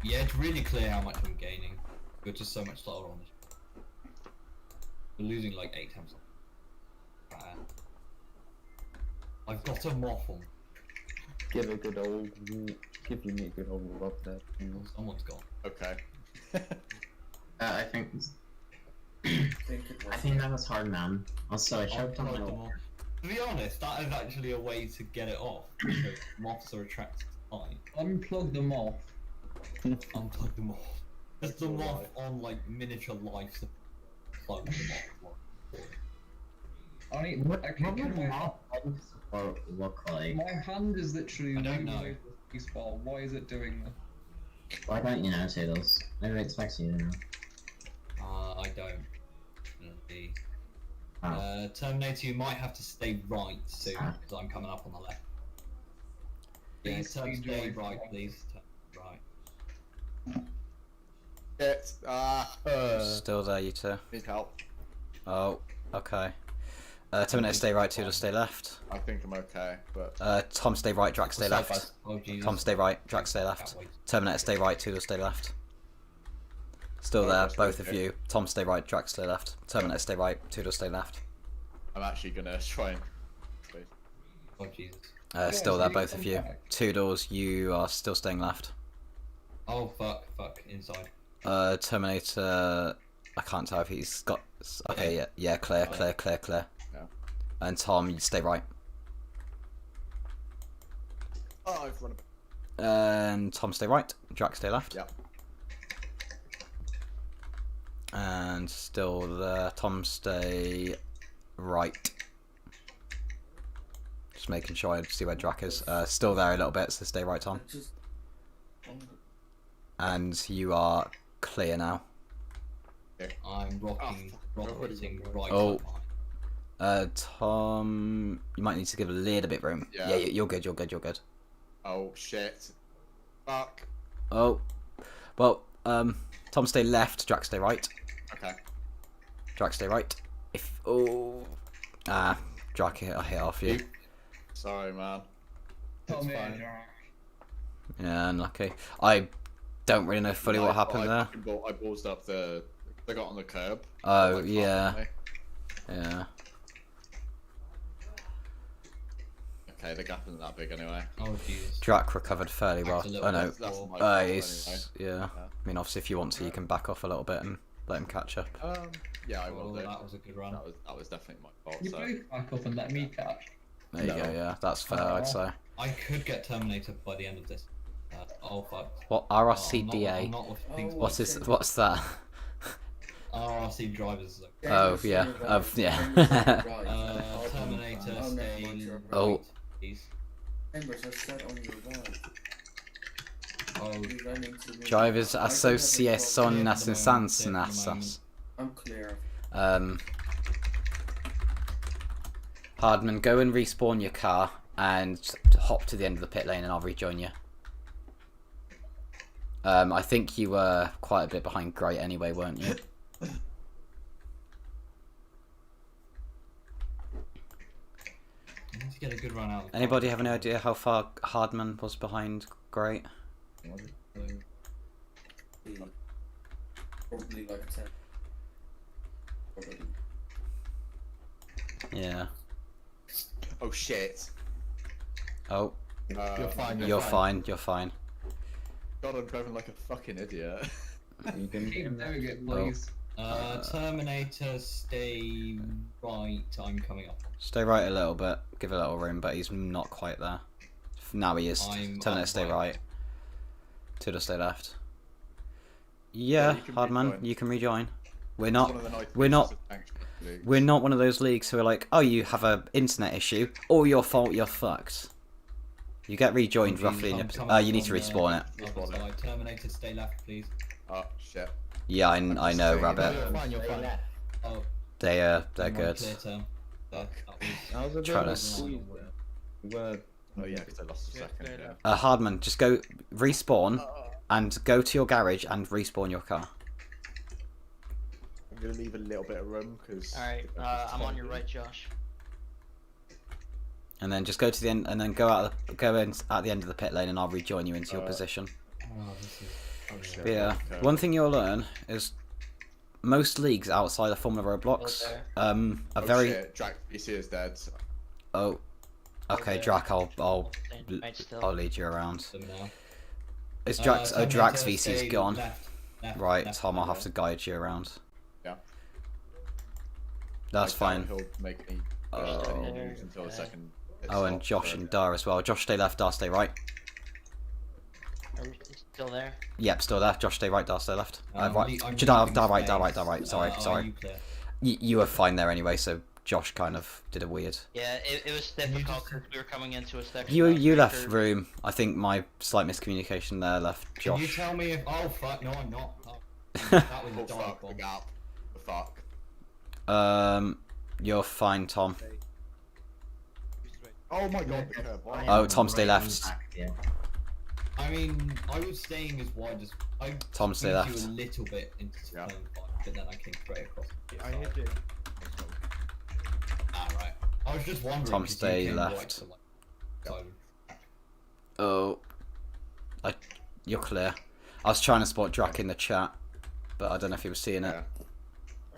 Speaker 5: Yeah, it's really clear how much I'm gaining. We're just so much slower on this. We're losing like 8 times. I've got a moth on.
Speaker 7: Give you me a good old rub there.
Speaker 5: Someone's gone.
Speaker 1: Okay.
Speaker 9: I think that was hard, man. Also, I choked on
Speaker 5: Unplug the
Speaker 9: my.
Speaker 5: moth. To be honest, that is actually a way to get it off. Because moths are attracted to light.
Speaker 4: Unplug the moth.
Speaker 5: Unplug the moth. There's the moth on like miniature life support. Plug the moth.
Speaker 4: I mean,
Speaker 9: Look like.
Speaker 4: my hand is literally
Speaker 5: I don't know.
Speaker 4: the spacebar. Why is it doing that?
Speaker 9: Why don't you know, Toodles? Maybe it expects you to know.
Speaker 5: I don't. Definitely.
Speaker 9: Oh.
Speaker 5: Terminator, you might have to stay right soon because I'm coming up on the left. Yeah,
Speaker 4: Please
Speaker 5: turn
Speaker 4: speed
Speaker 5: stay
Speaker 4: your
Speaker 5: right,
Speaker 4: way.
Speaker 5: please. Turn right.
Speaker 1: Shit.
Speaker 3: Still there, you two.
Speaker 1: Need help.
Speaker 3: Oh, okay. Terminator, stay right. Tudor, stay left.
Speaker 1: I think I'm okay, but
Speaker 3: Tom, stay right. Drax, stay
Speaker 5: What's up,
Speaker 3: left.
Speaker 5: bud? Oh, Jesus.
Speaker 3: Tom, stay right. Drax, stay left.
Speaker 5: Can't wait.
Speaker 3: Terminator, stay right. Tudor, stay left. Still
Speaker 1: Oh,
Speaker 3: there,
Speaker 1: that's
Speaker 3: both of
Speaker 1: okay.
Speaker 3: you. Tom, stay right. Drax, stay left. Terminator, stay right. Tudor, stay left.
Speaker 1: I'm actually gonna try and.
Speaker 5: Oh, Jesus.
Speaker 3: Still there,
Speaker 4: so you
Speaker 3: both
Speaker 4: come
Speaker 3: of you.
Speaker 4: back.
Speaker 3: Tudors, you are still staying left.
Speaker 5: Oh, fuck, inside.
Speaker 3: Terminator, I can't tell if he's got. Okay, yeah, clear.
Speaker 1: Yeah.
Speaker 3: And Tom, you stay right.
Speaker 1: Oh, I've run a bit.
Speaker 3: And Tom, stay right. Drax, stay left.
Speaker 1: Yep.
Speaker 3: And still there. Tom, stay right. Just making sure I see where Drac is. Still there a little bit, so stay right, Tom. And you are clear now.
Speaker 5: I'm rocking right.
Speaker 3: Oh.
Speaker 5: up behind.
Speaker 3: Tom, you might need to give a little bit room.
Speaker 1: Yeah.
Speaker 3: Yeah, you're good.
Speaker 1: Oh shit. Fuck.
Speaker 3: Oh, well, Tom, stay left. Drac, stay right.
Speaker 1: Okay.
Speaker 3: Drac, stay right. Drac hit off you.
Speaker 1: Sorry, man.
Speaker 4: Tell me,
Speaker 1: fine.
Speaker 4: Jack.
Speaker 3: Yeah, unlucky. I don't really know fully what happened there.
Speaker 1: I ballsed up the. They got on the curb.
Speaker 3: Oh,
Speaker 1: Like,
Speaker 3: yeah.
Speaker 1: half
Speaker 3: Yeah.
Speaker 1: Okay, the gap isn't that big anyway.
Speaker 5: Oh, Jesus.
Speaker 3: Drac recovered fairly well.
Speaker 5: Backed a little
Speaker 3: Oh no.
Speaker 5: bit.
Speaker 1: That's my fault
Speaker 3: He's, yeah. I mean, obviously, if you want to, you can back off a little bit and let him catch up.
Speaker 1: Yeah, I
Speaker 5: Oh,
Speaker 1: will do.
Speaker 5: that was a good run.
Speaker 1: That was definitely my fault.
Speaker 4: You
Speaker 1: So.
Speaker 4: both back up and let me catch.
Speaker 3: There you go. Yeah, that's fair. I'd say.
Speaker 5: I could get Terminator by the end of this. Oh, fuck.
Speaker 3: What
Speaker 5: I'm
Speaker 3: RRCDA?
Speaker 5: not with things.
Speaker 3: What's that?
Speaker 5: RRC drivers.
Speaker 3: Oh, yeah. Yeah.
Speaker 5: Terminator, stay
Speaker 3: Oh.
Speaker 5: right, please.
Speaker 6: Chambers are set on your right.
Speaker 5: Oh,
Speaker 6: You ran into me.
Speaker 3: Drivers
Speaker 6: I
Speaker 3: Association
Speaker 6: don't have a problem.
Speaker 3: Nassans.
Speaker 6: I'm clear.
Speaker 3: Hardman, go and respawn your car and hop to the end of the pit lane, and I'll rejoin you. I think you were quite a bit behind Great anyway, weren't you?
Speaker 5: I need to get a good run out.
Speaker 3: Anybody have any idea how far Hardman was behind Great?
Speaker 6: Probably like 10. Probably.
Speaker 3: Yeah.
Speaker 1: Oh shit.
Speaker 3: Oh,
Speaker 1: You're
Speaker 7: fine,
Speaker 3: you're fine. You're fine.
Speaker 1: God, I'm driving like a fucking idiot.
Speaker 7: You can
Speaker 4: Keep doing it, please.
Speaker 5: Terminator, stay right. I'm coming up.
Speaker 3: Stay right a little bit. Give it a little room, but he's not quite there. Now he is. Terminator, stay right. Tudor, stay left. Yeah,
Speaker 1: you can
Speaker 3: Hardman,
Speaker 1: rejoin.
Speaker 3: you can rejoin. We're
Speaker 1: It's
Speaker 3: not.
Speaker 1: one of the nice
Speaker 3: We're not.
Speaker 1: features of Sanctuary League.
Speaker 3: We're not one of those leagues who are like, oh, you have a internet issue, or your fault, you're fucked. You get rejoined roughly in your. You need to respawn it.
Speaker 1: Respawn it.
Speaker 5: Terminator, stay left, please.
Speaker 1: Oh shit.
Speaker 3: Yeah, I know,
Speaker 1: saying,
Speaker 3: Rabbit.
Speaker 7: You're fine, you're fine.
Speaker 5: Oh,
Speaker 3: They're
Speaker 5: I'm on
Speaker 3: good.
Speaker 5: Clear term. That was...
Speaker 7: I was a
Speaker 3: Trying
Speaker 7: bit
Speaker 3: to
Speaker 7: squeezed there.
Speaker 1: Oh yeah, because I lost a second. Yeah.
Speaker 3: Hardman, just go respawn and go to your garage and respawn your car.
Speaker 1: I'm gonna leave a little bit of room because.
Speaker 2: Alright, I'm on your right, Josh.
Speaker 3: And then just go to the end, and then go in at the end of the pit lane, and I'll rejoin you into your position.
Speaker 5: Oh, this is...
Speaker 1: Oh shit.
Speaker 3: But yeah,
Speaker 1: okay.
Speaker 3: one thing you'll learn is most leagues outside of Formula Roblox are
Speaker 1: Oh,
Speaker 3: very.
Speaker 1: Shit. Drac PC is dead.
Speaker 3: Oh, okay, Drac, I'll
Speaker 2: Right still.
Speaker 3: lead you around.
Speaker 5: Them now.
Speaker 3: Is Drax? Oh, Drax
Speaker 5: Terminator,
Speaker 3: VC's
Speaker 5: stay
Speaker 3: gone.
Speaker 5: left,
Speaker 3: Right,
Speaker 5: left,
Speaker 3: Tom, I'll
Speaker 5: left.
Speaker 3: have to guide you around.
Speaker 1: Yeah.
Speaker 3: That's
Speaker 1: I
Speaker 3: fine.
Speaker 1: doubt He'll make me
Speaker 3: Oh.
Speaker 1: any moves until the second.
Speaker 3: Oh, and Josh and Dar as well. Josh, stay left, Dar, stay right.
Speaker 2: Are you still there?
Speaker 3: Yep, still there. Josh, stay right, Dar, stay left.
Speaker 5: I'm
Speaker 3: Right.
Speaker 5: leaving
Speaker 3: Dar right,
Speaker 5: space.
Speaker 3: Dar right, Dar right. Sorry,
Speaker 5: Are
Speaker 3: sorry.
Speaker 5: you clear?
Speaker 3: You were fine there anyway, so Josh kind of did a weird.
Speaker 2: Yeah, it was
Speaker 5: you
Speaker 2: difficult
Speaker 5: just-
Speaker 2: because we were coming into a section.
Speaker 3: You
Speaker 2: that was
Speaker 3: you
Speaker 2: very
Speaker 3: left
Speaker 2: curvy.
Speaker 3: room. I think my slight miscommunication there left
Speaker 5: Can you
Speaker 3: Josh.
Speaker 5: tell me if... Oh, fuck, no, I'm not. Oh, that was a
Speaker 1: Oh
Speaker 5: dive
Speaker 1: fuck, the
Speaker 5: bomb.
Speaker 1: gap. The fuck.
Speaker 3: You're fine, Tom.
Speaker 1: Oh my god, the curb. Why?
Speaker 3: Oh, Tom, stay left.
Speaker 5: I mean, I was staying as wide as... I
Speaker 3: Tom, stay
Speaker 5: moved
Speaker 3: left.
Speaker 5: you a little bit into
Speaker 1: Yeah.
Speaker 5: turn 5, but then I came straight across the
Speaker 10: I hit
Speaker 5: side.
Speaker 10: it.
Speaker 5: Ah, right. I was just wondering...
Speaker 3: Tom,
Speaker 5: 'cause you
Speaker 3: stay
Speaker 5: came
Speaker 3: left.
Speaker 5: Right to, like, side of the track.
Speaker 3: Oh, you're clear. I was trying to spot Drac in the chat, but I don't know if he was seeing it.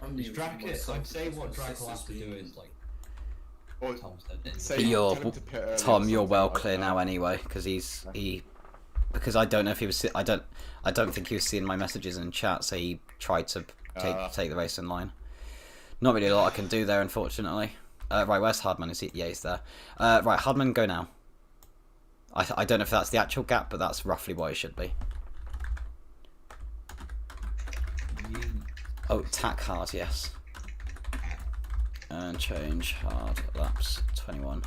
Speaker 1: Yeah.
Speaker 5: I'd say what Drac will have to do is, like,
Speaker 1: Or
Speaker 5: Tom said, didn't
Speaker 1: say
Speaker 5: he?
Speaker 3: You're-
Speaker 1: tell him to pit early or
Speaker 3: Tom, you're
Speaker 1: something
Speaker 3: well
Speaker 1: like
Speaker 3: clear
Speaker 1: that.
Speaker 3: now anyway, because because I don't know if he was. I don't think he was seeing my messages in chat, so he tried to take the race in line. Not really a lot I can do there, unfortunately. Right, where's Hardman? Is he? Yeah, he's there. Right, Hardman, go now. I don't know if that's the actual gap, but that's roughly what it should be. Oh, tack hard, yes. And change hard laps 21.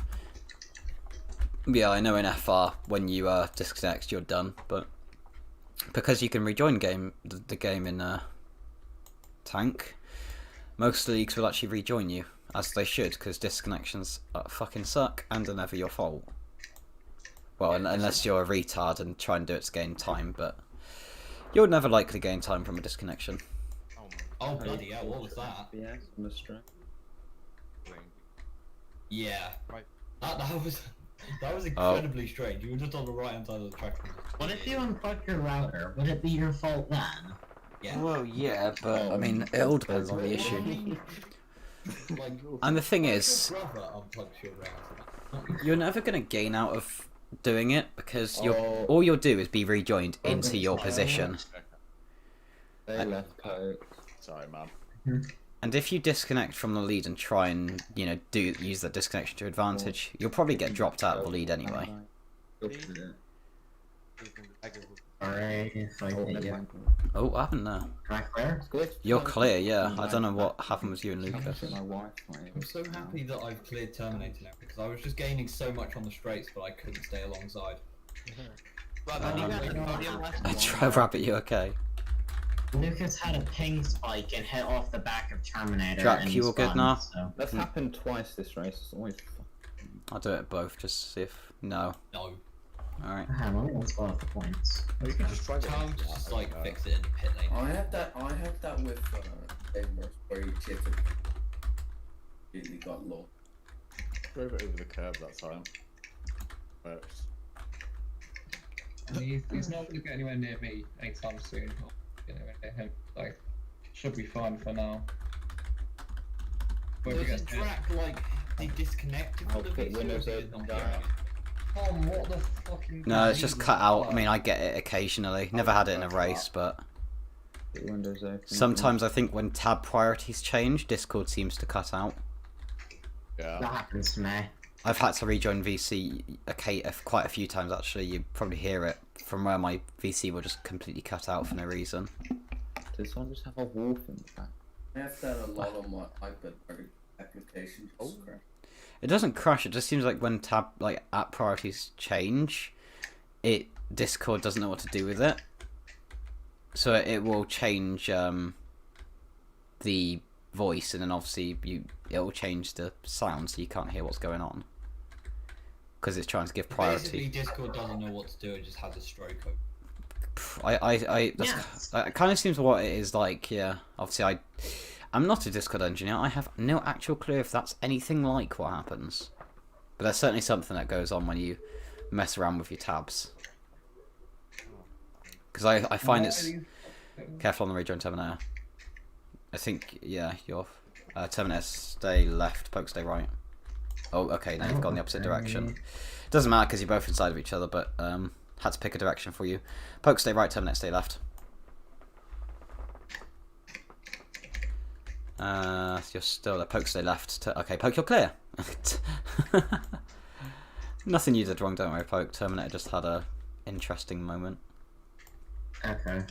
Speaker 3: Yeah, I know in FR when you disconnect, you're done, but because you can rejoin the game in tank, most leagues will actually rejoin you, as they should, because disconnections fucking suck and are never your fault. Well, unless you're a retard and try and do it to gain time, but you'll never likely gain time from a disconnection.
Speaker 5: Oh, bloody hell, what was that?
Speaker 7: Yeah, on the strip.
Speaker 5: Yeah.
Speaker 10: Right.
Speaker 5: That was incredibly strange. You were just on the right hand side of the track.
Speaker 9: What if you unplug your router? Would it be your fault then?
Speaker 5: Yeah.
Speaker 3: Well, yeah, but I mean, it all depends on the issue.
Speaker 5: Like,
Speaker 3: And the thing is,
Speaker 5: your brother unplugs your router.
Speaker 3: you're never going to gain out of doing it, because
Speaker 7: Oh.
Speaker 3: all you'll do is be rejoined into your position.
Speaker 7: They left coke.
Speaker 1: Sorry, man.
Speaker 3: And if you disconnect from the lead and try and, use that disconnection to advantage, you'll probably get dropped out of the lead anyway.
Speaker 9: Alright, if I did you.
Speaker 3: Oh, what happened there?
Speaker 9: Track there?
Speaker 3: You're clear, yeah. I don't know what happened with you and Lucas.
Speaker 7: My wife,
Speaker 5: I'm so happy that I've cleared Terminator now because I was just gaining so much on the straights, but I couldn't stay alongside.
Speaker 2: Right, but you got the podium last
Speaker 3: I try Rabbit, you okay?
Speaker 9: Lucas had a ping spike and hit off the back of Terminator.
Speaker 3: Jack,
Speaker 9: and
Speaker 3: you all good
Speaker 9: spun,
Speaker 3: now?
Speaker 9: So.
Speaker 7: That's happened twice this race. It's always
Speaker 3: I'll do it both, just to see if... No.
Speaker 5: No.
Speaker 3: Alright.
Speaker 9: Let's go off the points.
Speaker 1: You can just try
Speaker 5: Tom just like fix it in the pit lane.
Speaker 6: I had that with Denver where he jittered. He got low.
Speaker 1: Drove it over the curb that time. Works.
Speaker 4: I mean, he's not going to get anywhere near me anytime soon. I'll get anywhere near him. Like, should be fine for now. Whoever
Speaker 5: Does
Speaker 4: gets
Speaker 5: the
Speaker 4: near-
Speaker 5: track like they disconnected
Speaker 7: I'll
Speaker 5: from the
Speaker 7: put
Speaker 5: VC or
Speaker 7: windows
Speaker 5: is it
Speaker 7: open
Speaker 5: not
Speaker 7: down.
Speaker 5: hearing
Speaker 4: Tom, what the fucking...
Speaker 3: No, it's just cut out. I mean,
Speaker 4: I
Speaker 3: I get it occasionally. Never had it in a race, but
Speaker 7: The Windows open.
Speaker 3: sometimes I think when tab priorities change, Discord seems to cut out.
Speaker 1: Yeah.
Speaker 9: That happens to me.
Speaker 3: I've had to rejoin VC quite a few times actually. You probably hear it from where my VC will just completely cut out for no reason.
Speaker 7: Does someone just have a wolf in the back?
Speaker 6: I have that a lot on my iPad application. Just crap.
Speaker 3: It doesn't crash. It just seems like when tab app priorities change, Discord doesn't know what to do with it. So it will change the voice, and then obviously it will change the sound, so you can't hear what's going on because it's trying to give priority.
Speaker 5: Basically, Discord doesn't know what to do. It just has a stroke.
Speaker 3: That kind of seems what it is like. Yeah, obviously I'm not a Discord engineer. I have no actual clue if that's anything like what happens, but there's certainly something that goes on when you mess around with your tabs. Because I find it's careful on the rejoin Terminator. I think yeah, your Terminator stay left, poke stay right. Oh, okay, now you've gone the opposite direction. It doesn't matter because you're both inside of each other, but had to pick a direction for you. Poke stay right, Terminator stay left. You're still there. Poke stay left. Okay, Poke, you're clear. Nothing you did wrong, don't worry, Poke. Terminator just had a interesting moment.
Speaker 9: Okay.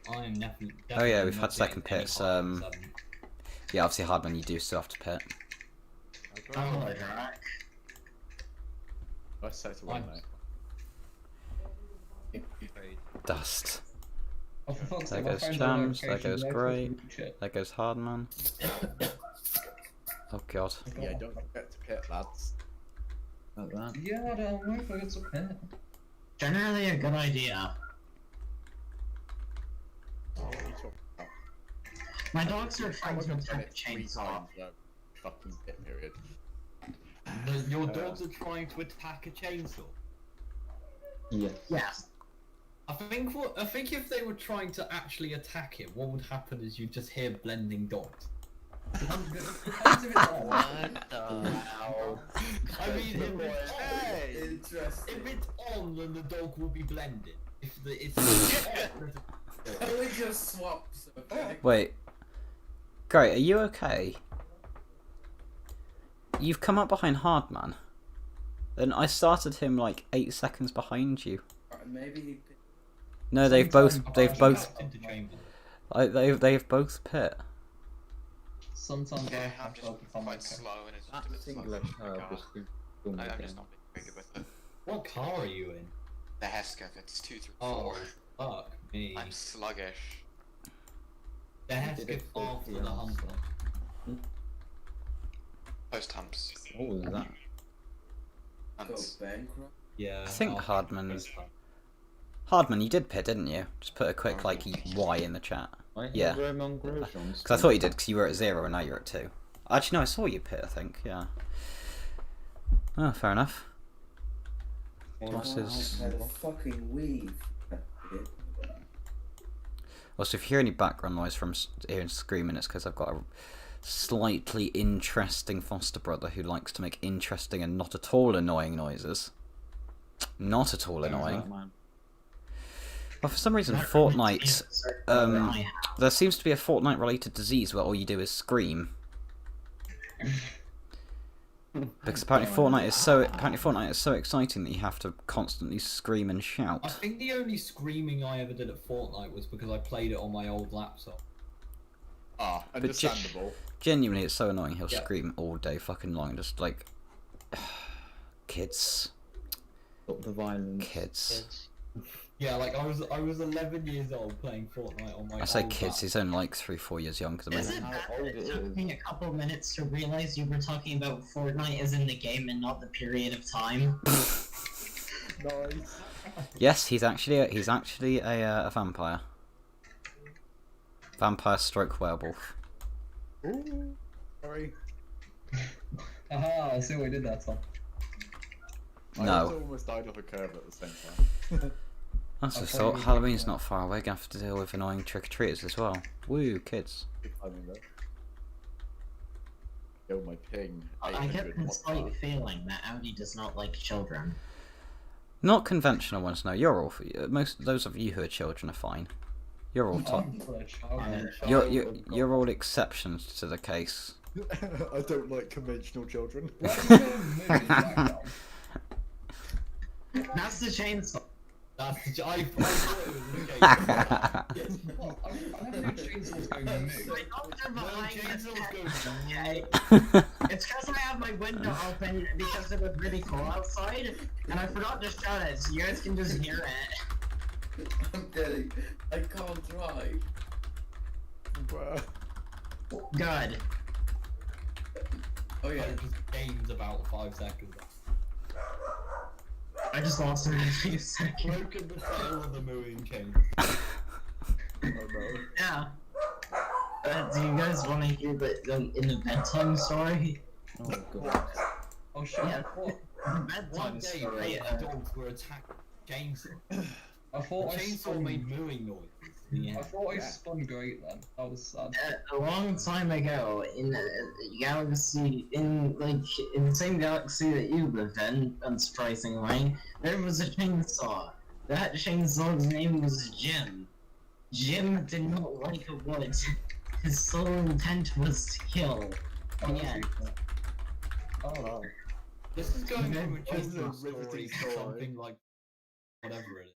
Speaker 5: I am definitely
Speaker 3: Oh yeah, we've
Speaker 5: not
Speaker 3: had second
Speaker 5: getting any
Speaker 3: pits.
Speaker 5: higher than 7.
Speaker 3: Yeah, obviously Hardman, you do still have to pit.
Speaker 9: Oh, Jack.
Speaker 1: I set to one mate.
Speaker 3: Dust.
Speaker 4: Oh, for fuck's
Speaker 3: There
Speaker 4: sake, my
Speaker 3: goes
Speaker 4: phone's on
Speaker 3: Chams, there
Speaker 4: notification,
Speaker 3: goes
Speaker 4: no
Speaker 3: Great,
Speaker 4: shit.
Speaker 3: there goes Hardman. Oh god.
Speaker 1: Yeah, don't forget to pit, lads.
Speaker 7: Like that.
Speaker 4: Yeah, I don't know if I get to pit.
Speaker 9: Generally a good idea.
Speaker 1: What are you talking about?
Speaker 9: My dogs are trying to
Speaker 1: I've done
Speaker 9: attack
Speaker 1: it 3
Speaker 9: chainsaw.
Speaker 1: times, fucking pit period.
Speaker 5: Your dogs are trying to attack a chainsaw.
Speaker 7: Yes.
Speaker 9: Yes.
Speaker 5: I think if they were trying to actually attack it, what would happen is you just hear blending dogs.
Speaker 2: What the?
Speaker 5: Wow. I mean,
Speaker 6: Interesting.
Speaker 5: if it's on, then the dog will be blended. If it's
Speaker 6: Can we just swap? Okay.
Speaker 3: Wait. Great, are you okay? You've come up behind Hardman. And I started him like 8 seconds behind you.
Speaker 6: Maybe he.
Speaker 3: No, they've both they've both pit.
Speaker 4: Sometimes I have to
Speaker 10: quite slow and it's
Speaker 7: That
Speaker 10: a bit slow
Speaker 7: singular
Speaker 10: for my car.
Speaker 7: just do
Speaker 10: I'm just not being very good with it.
Speaker 5: What car are you in?
Speaker 10: The Hesketh, it's 2 through 4.
Speaker 5: Oh, fuck me.
Speaker 10: I'm sluggish.
Speaker 5: The Hesketh after the Hunter.
Speaker 10: Post humps.
Speaker 7: What was that?
Speaker 6: Go
Speaker 10: Hunts.
Speaker 6: bankrupt.
Speaker 5: Yeah.
Speaker 3: I think
Speaker 5: after
Speaker 3: Hardman-
Speaker 5: post hump.
Speaker 3: Hardman, you did pit, didn't you? Just put a quick like Y in the chat. Yeah. Because I thought you did, because you were at 0 and now you're at 2. Actually, no, I saw you pit, I think, yeah. Oh, fair enough. Bosses.
Speaker 6: Had a fucking weave.
Speaker 3: Also, if you hear any background noise from hearing screaming, it's because I've got a slightly interesting foster brother who likes to make interesting and not at all annoying noises. Not at all annoying. Well, for some reason, Fortnite, there seems to be a Fortnite-related disease where all you do is scream. Because apparently Fortnite is so exciting that you have to constantly scream and
Speaker 5: I
Speaker 3: shout.
Speaker 5: think the only screaming I ever did at Fortnite was because I played it on my old laptop.
Speaker 1: Ah, understandable.
Speaker 3: Genuinely, it's so annoying. He'll
Speaker 5: Yeah.
Speaker 3: scream all day fucking long, just like kids.
Speaker 7: Stop the violence.
Speaker 3: Kids.
Speaker 5: Yeah, like I was 11 years old playing Fortnite on my
Speaker 3: I say
Speaker 5: old
Speaker 3: kids. He's only like 3-4 years younger than
Speaker 9: Is
Speaker 3: me.
Speaker 9: it bad that it took me a couple minutes to realize you were talking about Fortnite as in the game and not the period of time?
Speaker 1: Nice.
Speaker 3: Yes, he's actually a vampire. Vampire stroke werewolf.
Speaker 1: Ooh, sorry.
Speaker 4: Aha, I see what we did that time.
Speaker 1: I
Speaker 3: No.
Speaker 1: almost died off a curve at the same time.
Speaker 3: I just
Speaker 4: I
Speaker 3: thought
Speaker 4: probably
Speaker 3: Halloween's not far away. Gonna have to deal with annoying trick-or-treaters as well. Woo, kids.
Speaker 1: Good timing though. Yo, my ping.
Speaker 9: I get
Speaker 1: 800,
Speaker 9: the
Speaker 1: what
Speaker 9: slight
Speaker 1: the-
Speaker 9: feeling that Audi does not like children.
Speaker 3: Not conventional ones, no. You're all most those of you who are children are fine. You're all top.
Speaker 4: I'm for a child.
Speaker 3: You're all exceptions to the case.
Speaker 1: I don't like conventional children.
Speaker 4: Why are you gonna move in the background?
Speaker 9: That's the chainsaw.
Speaker 5: That's the I thought it was okay.
Speaker 4: What? I never knew chainsaws go moo.
Speaker 9: My dogs are
Speaker 5: No,
Speaker 9: behind
Speaker 5: chainsaws go
Speaker 9: okay. It's because I have my window open because it was really cold outside, and I forgot to shut it, so you guys can just hear it.
Speaker 6: I'm kidding. I can't drive.
Speaker 1: Bruh.
Speaker 9: Good.
Speaker 6: Oh yeah.
Speaker 5: I just gained about 5 seconds.
Speaker 9: I just lost it in a few seconds.
Speaker 5: Broken the tail of the mooing king.
Speaker 1: Oh no.
Speaker 9: Yeah. Do you guys want to hear in the bedtime story?
Speaker 7: Oh god.
Speaker 4: Oh shit,
Speaker 9: Yeah.
Speaker 4: what?
Speaker 9: The
Speaker 5: One
Speaker 9: bedtime
Speaker 5: day,
Speaker 9: story.
Speaker 5: dogs were attacking chainsaw.
Speaker 4: I thought I
Speaker 5: Chainsaw
Speaker 4: spun.
Speaker 5: made mooing noises.
Speaker 4: I thought I spun great then. That was sad.
Speaker 9: A long time ago, in a galaxy, in the same galaxy that you live in, unsurprisingly, there was a chainsaw. That chainsaw's name was Jim. Jim did not like wood. His sole intent was to kill.
Speaker 4: Oh,
Speaker 9: Yeah.
Speaker 4: Oh,
Speaker 5: This is going from a
Speaker 1: This is a
Speaker 5: children's
Speaker 1: riveting
Speaker 5: story to
Speaker 1: story.
Speaker 5: something like whatever it is.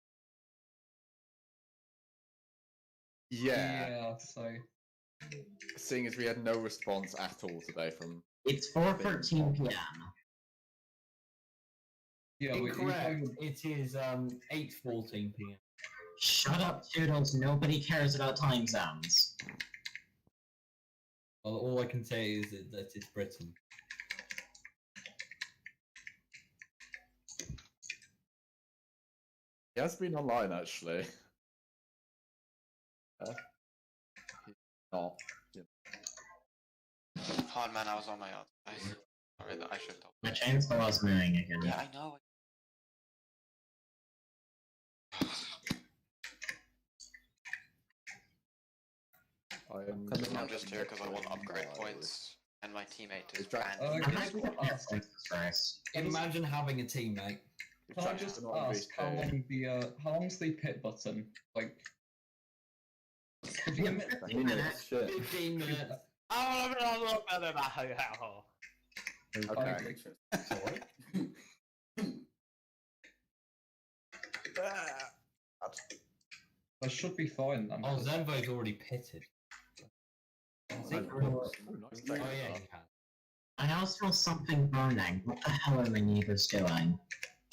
Speaker 1: Yeah.
Speaker 4: yeah, so.
Speaker 1: Seeing as we had no response at all today from.
Speaker 9: It's 4:13 p.m.
Speaker 4: Yeah, we
Speaker 5: Incorrect. It is 8:14 p.m.
Speaker 9: Shut up, Toodles. Nobody cares about time zones.
Speaker 5: Well, all I can say is that it's Britain.
Speaker 1: He has been online actually. He's not.
Speaker 10: Hard man, I was on my own. Sorry, that I should have told.
Speaker 9: My chainsaw was moving again.
Speaker 10: Yeah, I know. I'm just here because I want upgrade points, and my teammate is banned.
Speaker 4: Can
Speaker 9: I'm
Speaker 4: I
Speaker 9: actually
Speaker 4: just
Speaker 9: gonna
Speaker 4: ask?
Speaker 9: get this.
Speaker 5: Imagine having a teammate.
Speaker 4: Can I just ask how long's the pit button? Like, if you get
Speaker 9: 15 minutes.
Speaker 7: Shit.
Speaker 5: 15 minutes.
Speaker 1: Okay.
Speaker 5: Sorry.
Speaker 4: that should be fine then.
Speaker 5: Oh, Zenvo's already pitted. Is he? Oh yeah, he has.
Speaker 9: I also feel something burning. What the hell are my neighbors doing?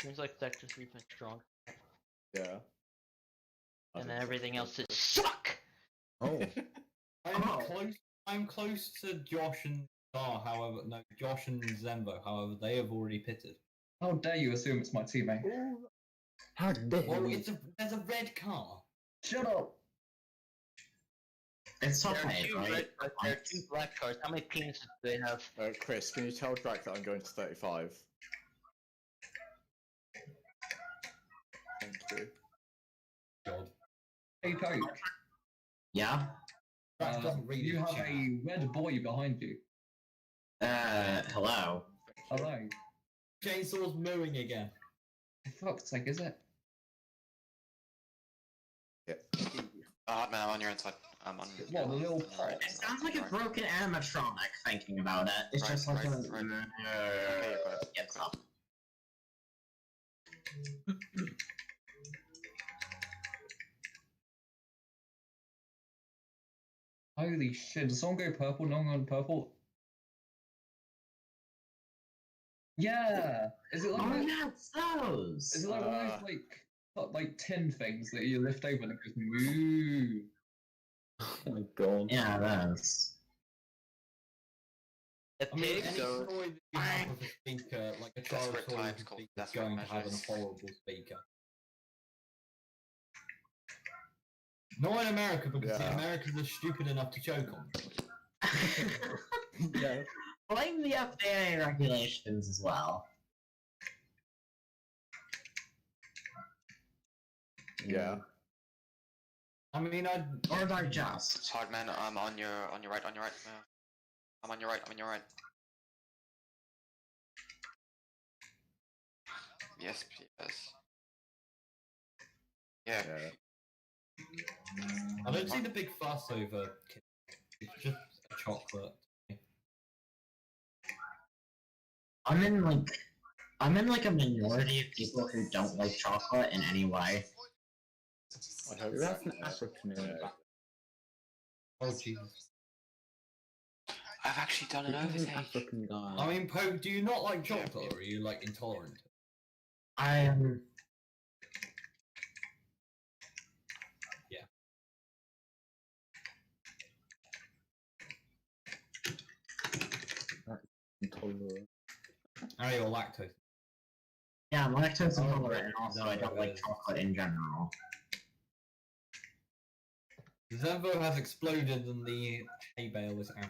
Speaker 2: Seems like Sector 3's been strong.
Speaker 1: Yeah.
Speaker 2: And then everything else is suck!
Speaker 7: Oh.
Speaker 5: I'm close to Josh and Star, however, no, Josh and Zenvo, however, they have already pitted.
Speaker 4: How dare you assume it's my teammate?
Speaker 7: How dare
Speaker 5: Well,
Speaker 7: you?
Speaker 5: there's a red car.
Speaker 4: Shut up!
Speaker 9: It's
Speaker 2: There
Speaker 9: top
Speaker 2: are
Speaker 9: 8,
Speaker 2: two
Speaker 9: right?
Speaker 2: red cars, there are two black cars. How many penises do they have?
Speaker 1: Chris, can you tell Drac that I'm going to 35? Thank you.
Speaker 5: God.
Speaker 4: Hey Coach,
Speaker 9: Yeah?
Speaker 5: That doesn't read
Speaker 4: you
Speaker 5: the
Speaker 4: have
Speaker 5: chat.
Speaker 4: a red boy behind you.
Speaker 9: Hello?
Speaker 4: Hello.
Speaker 5: Chainsaw's mooing again.
Speaker 4: For fuck's sake, is it?
Speaker 10: Hard man, I'm on your inside. I'm on.
Speaker 4: What, the little
Speaker 10: Right.
Speaker 9: It sounds like a broken animatronic thinking about it. It's
Speaker 10: Right,
Speaker 9: just like
Speaker 10: right,
Speaker 9: a...
Speaker 10: right. Okay, you're good.
Speaker 9: Yeah, stop.
Speaker 4: Holy shit, does someone go purple? No one going purple? Yeah! Is it like
Speaker 9: Oh
Speaker 4: that?
Speaker 9: yeah, it's those!
Speaker 4: Is it like one of those like tin things that you lift over and it goes moo?
Speaker 7: Oh my god.
Speaker 9: Yeah, those.
Speaker 2: The
Speaker 5: I mean,
Speaker 2: pig
Speaker 5: any
Speaker 2: goes.
Speaker 5: story that you have with a speaker, like a child
Speaker 10: Desperate
Speaker 5: toy
Speaker 10: times
Speaker 5: with a
Speaker 10: called
Speaker 5: speaker, is
Speaker 10: desperate
Speaker 5: going to have a
Speaker 10: measures.
Speaker 5: horrible speaker. Not in America, because
Speaker 1: Yeah.
Speaker 5: the Americans are stupid enough to choke on them.
Speaker 1: Yeah.
Speaker 9: Blame the FDA regulations as well.
Speaker 1: Yeah.
Speaker 5: I mean,
Speaker 9: Or digest.
Speaker 10: Hard man, I'm on your right. I'm on your right. I'm on your right. Yes, yes. Yeah.
Speaker 5: I don't see the big fuss over cake. It's just a chocolate.
Speaker 9: I'm in like a minority of people who don't like chocolate in any way.
Speaker 1: I hope
Speaker 7: That's an African in the back.
Speaker 5: Oh Jesus.
Speaker 10: I've actually done an
Speaker 7: He's an
Speaker 10: overtake.
Speaker 7: African guy.
Speaker 5: I mean, Poe, do you not like chocolate, or are you like intolerant?
Speaker 9: I am.
Speaker 7: Intolerant.
Speaker 5: Are you lactose?
Speaker 9: Yeah, I'm lactose intolerant, and also I don't like chocolate in general.
Speaker 5: Zenvo has exploded and the hay bale is out.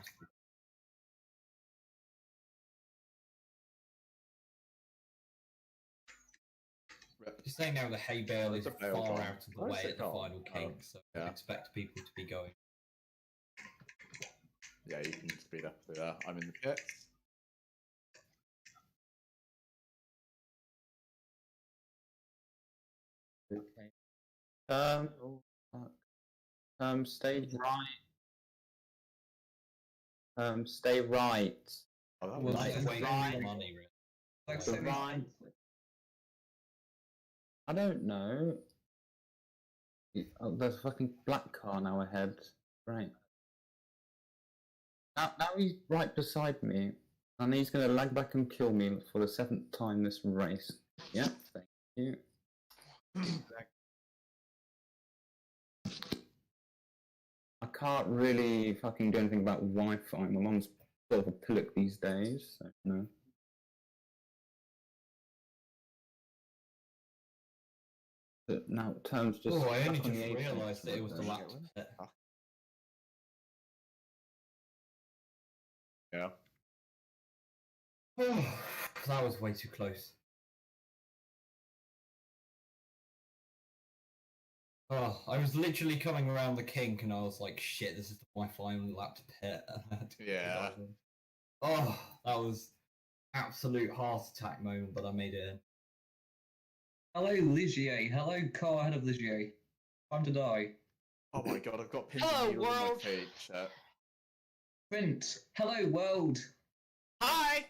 Speaker 5: Just saying now the hay bale is
Speaker 1: Where's the
Speaker 5: far
Speaker 1: bale gone?
Speaker 5: out of the
Speaker 1: Where's
Speaker 5: way
Speaker 1: it
Speaker 5: at the
Speaker 1: gone?
Speaker 5: final kink, so I
Speaker 1: yeah.
Speaker 5: expect people to be going.
Speaker 1: Yeah, you can speed up through there. I'm in the pits.
Speaker 7: Okay. Oh, fuck. Stay right. Stay right.
Speaker 1: Oh, that
Speaker 4: Well,
Speaker 1: was
Speaker 5: Nice
Speaker 4: it's
Speaker 5: way
Speaker 9: right.
Speaker 5: to money, really.
Speaker 4: Like
Speaker 7: The
Speaker 4: saying
Speaker 7: right. I don't know. Oh, there's a fucking black car now ahead. Right. Now he's right beside me, and he's gonna lag back and kill me for the 7th time this race. Yep, thank you. I can't really fucking do anything about Wi-Fi. My mum's sort of a pillock these days, so no. But now terms just.
Speaker 5: Oh, I only
Speaker 7: stuck on
Speaker 5: just
Speaker 7: the 18th,
Speaker 5: realised that it was the
Speaker 7: so-
Speaker 5: laptop.
Speaker 1: Yeah.
Speaker 5: That was way too close. Oh, I was literally coming around the kink and I was like, shit, this is my final lap to pit.
Speaker 1: Yeah.
Speaker 5: Oh, that was absolute heart attack moment, but I made it in.
Speaker 4: hello Ligier, hello car ahead of Ligier. Time to die.
Speaker 1: Oh my god, I've got pins
Speaker 2: Hello,
Speaker 1: and needles in my
Speaker 2: world.
Speaker 1: feet. Shit.
Speaker 4: Print, hello world.
Speaker 2: Hi!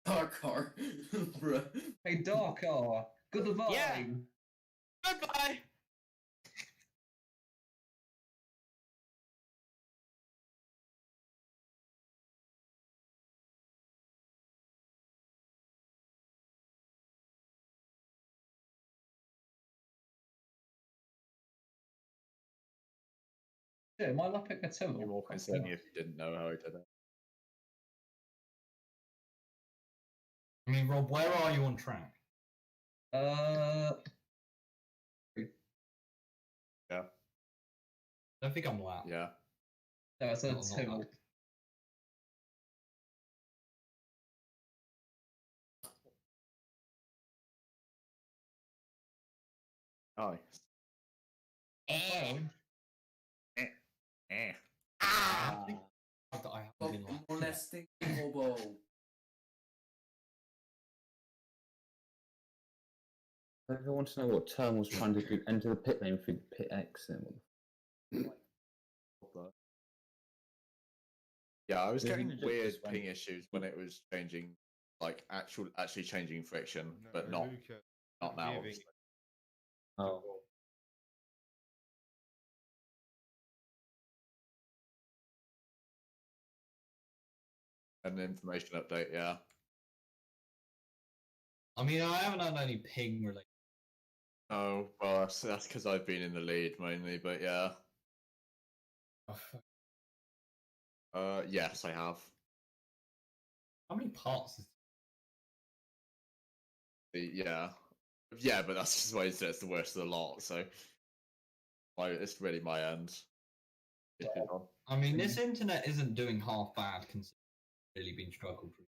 Speaker 6: Dark car. Bruh.
Speaker 4: Hey dark car, goodbye.
Speaker 2: Yeah. Goodbye!
Speaker 4: Shit, am I lapping a
Speaker 1: I'd be
Speaker 4: total?
Speaker 1: more concerned if you didn't know how I did it.
Speaker 5: I mean, Rob, where are you on track?
Speaker 4: Uh,
Speaker 1: Yeah.
Speaker 5: I don't think I'm lap.
Speaker 1: Yeah.
Speaker 4: no, I said
Speaker 5: No, I'm not
Speaker 4: total.
Speaker 5: lap.
Speaker 1: Nice.
Speaker 2: Eh.
Speaker 5: I think that I haven't been lap.
Speaker 6: Molesting hobo.
Speaker 7: I want to know what Term was trying to do. Enter the pit lane through the pit exit.
Speaker 1: Yeah, I was
Speaker 7: Maybe
Speaker 1: getting
Speaker 7: just
Speaker 1: weird
Speaker 7: went-
Speaker 1: ping issues when it was changing, like actually changing friction, but not now. obviously.
Speaker 7: Oh.
Speaker 1: An information update, yeah.
Speaker 5: I mean, I haven't had any ping related.
Speaker 1: Oh, well, that's because I've been in the lead mainly, but yeah.
Speaker 5: Oh, fuck.
Speaker 1: Yes, I have.
Speaker 5: How many parts is
Speaker 1: Yeah. Yeah, but that's just why it's the worst of the lot, so it's really my end.
Speaker 5: I mean, this internet isn't doing half bad considering it's really been struggled with.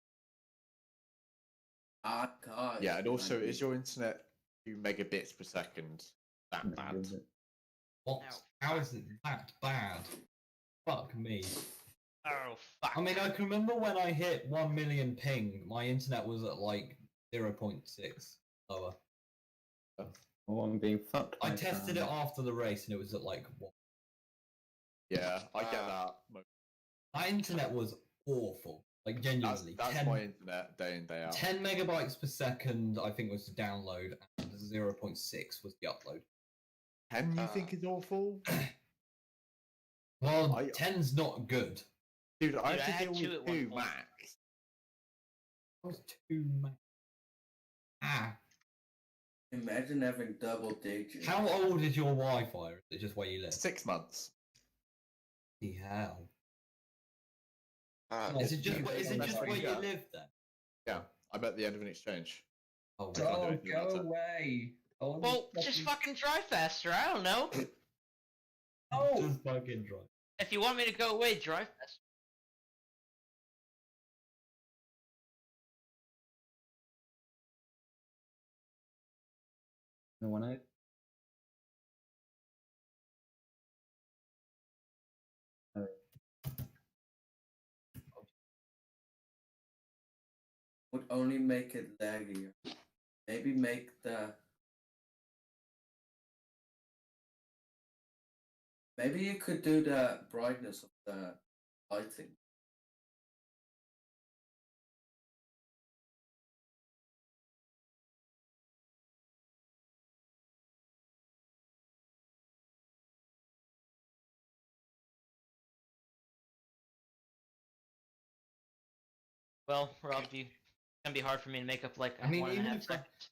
Speaker 6: Ah, God.
Speaker 1: Yeah, and also, is your internet 2 megabits per second that bad?
Speaker 5: What?
Speaker 2: Ow.
Speaker 5: How is it that bad? Fuck me.
Speaker 2: Oh, fuck.
Speaker 5: I mean, I can remember when I hit 1 million ping, my internet was at like 0.6 lower.
Speaker 7: Oh, I'm being fucked.
Speaker 5: I
Speaker 7: by
Speaker 5: tested it
Speaker 7: Sam.
Speaker 5: after the race and it was at like 1.
Speaker 1: Yeah, I get that.
Speaker 5: My internet was awful. Like genuinely.
Speaker 1: That's
Speaker 5: 10,
Speaker 1: my internet day in, day out.
Speaker 5: 10 megabytes per second, I think, was the download, and 0.6 was the upload.
Speaker 1: 10 you think is awful?
Speaker 5: Well, 10's not good.
Speaker 1: Dude, I
Speaker 2: Dude,
Speaker 1: have to
Speaker 2: I had
Speaker 1: deal
Speaker 2: two
Speaker 1: with
Speaker 2: at one
Speaker 1: 2
Speaker 2: point.
Speaker 1: max.
Speaker 5: That was too much. Ah.
Speaker 6: Imagine having double digits.
Speaker 5: How old is your Wi-Fi? Is it just where you live?
Speaker 1: 6 months.
Speaker 5: The hell.
Speaker 6: Oh,
Speaker 5: Is it just
Speaker 1: that's
Speaker 5: where
Speaker 1: what
Speaker 5: you
Speaker 1: you got.
Speaker 5: live then?
Speaker 1: Yeah, I'm at the end of an exchange.
Speaker 5: Oh,
Speaker 1: I can't do
Speaker 4: Oh,
Speaker 1: anything
Speaker 4: go
Speaker 1: about it.
Speaker 4: away! Oh,
Speaker 2: Well, just fucking drive faster. I don't know.
Speaker 4: Oh!
Speaker 5: just fucking drive.
Speaker 2: If you want me to go away, drive faster.
Speaker 7: No one out?
Speaker 6: would only make it laggier. Maybe make the. Maybe you could do the brightness of the lighting.
Speaker 2: Well, Rob, you can be hard for me to make up like
Speaker 5: I mean,
Speaker 2: 1.5
Speaker 5: even if
Speaker 2: seconds.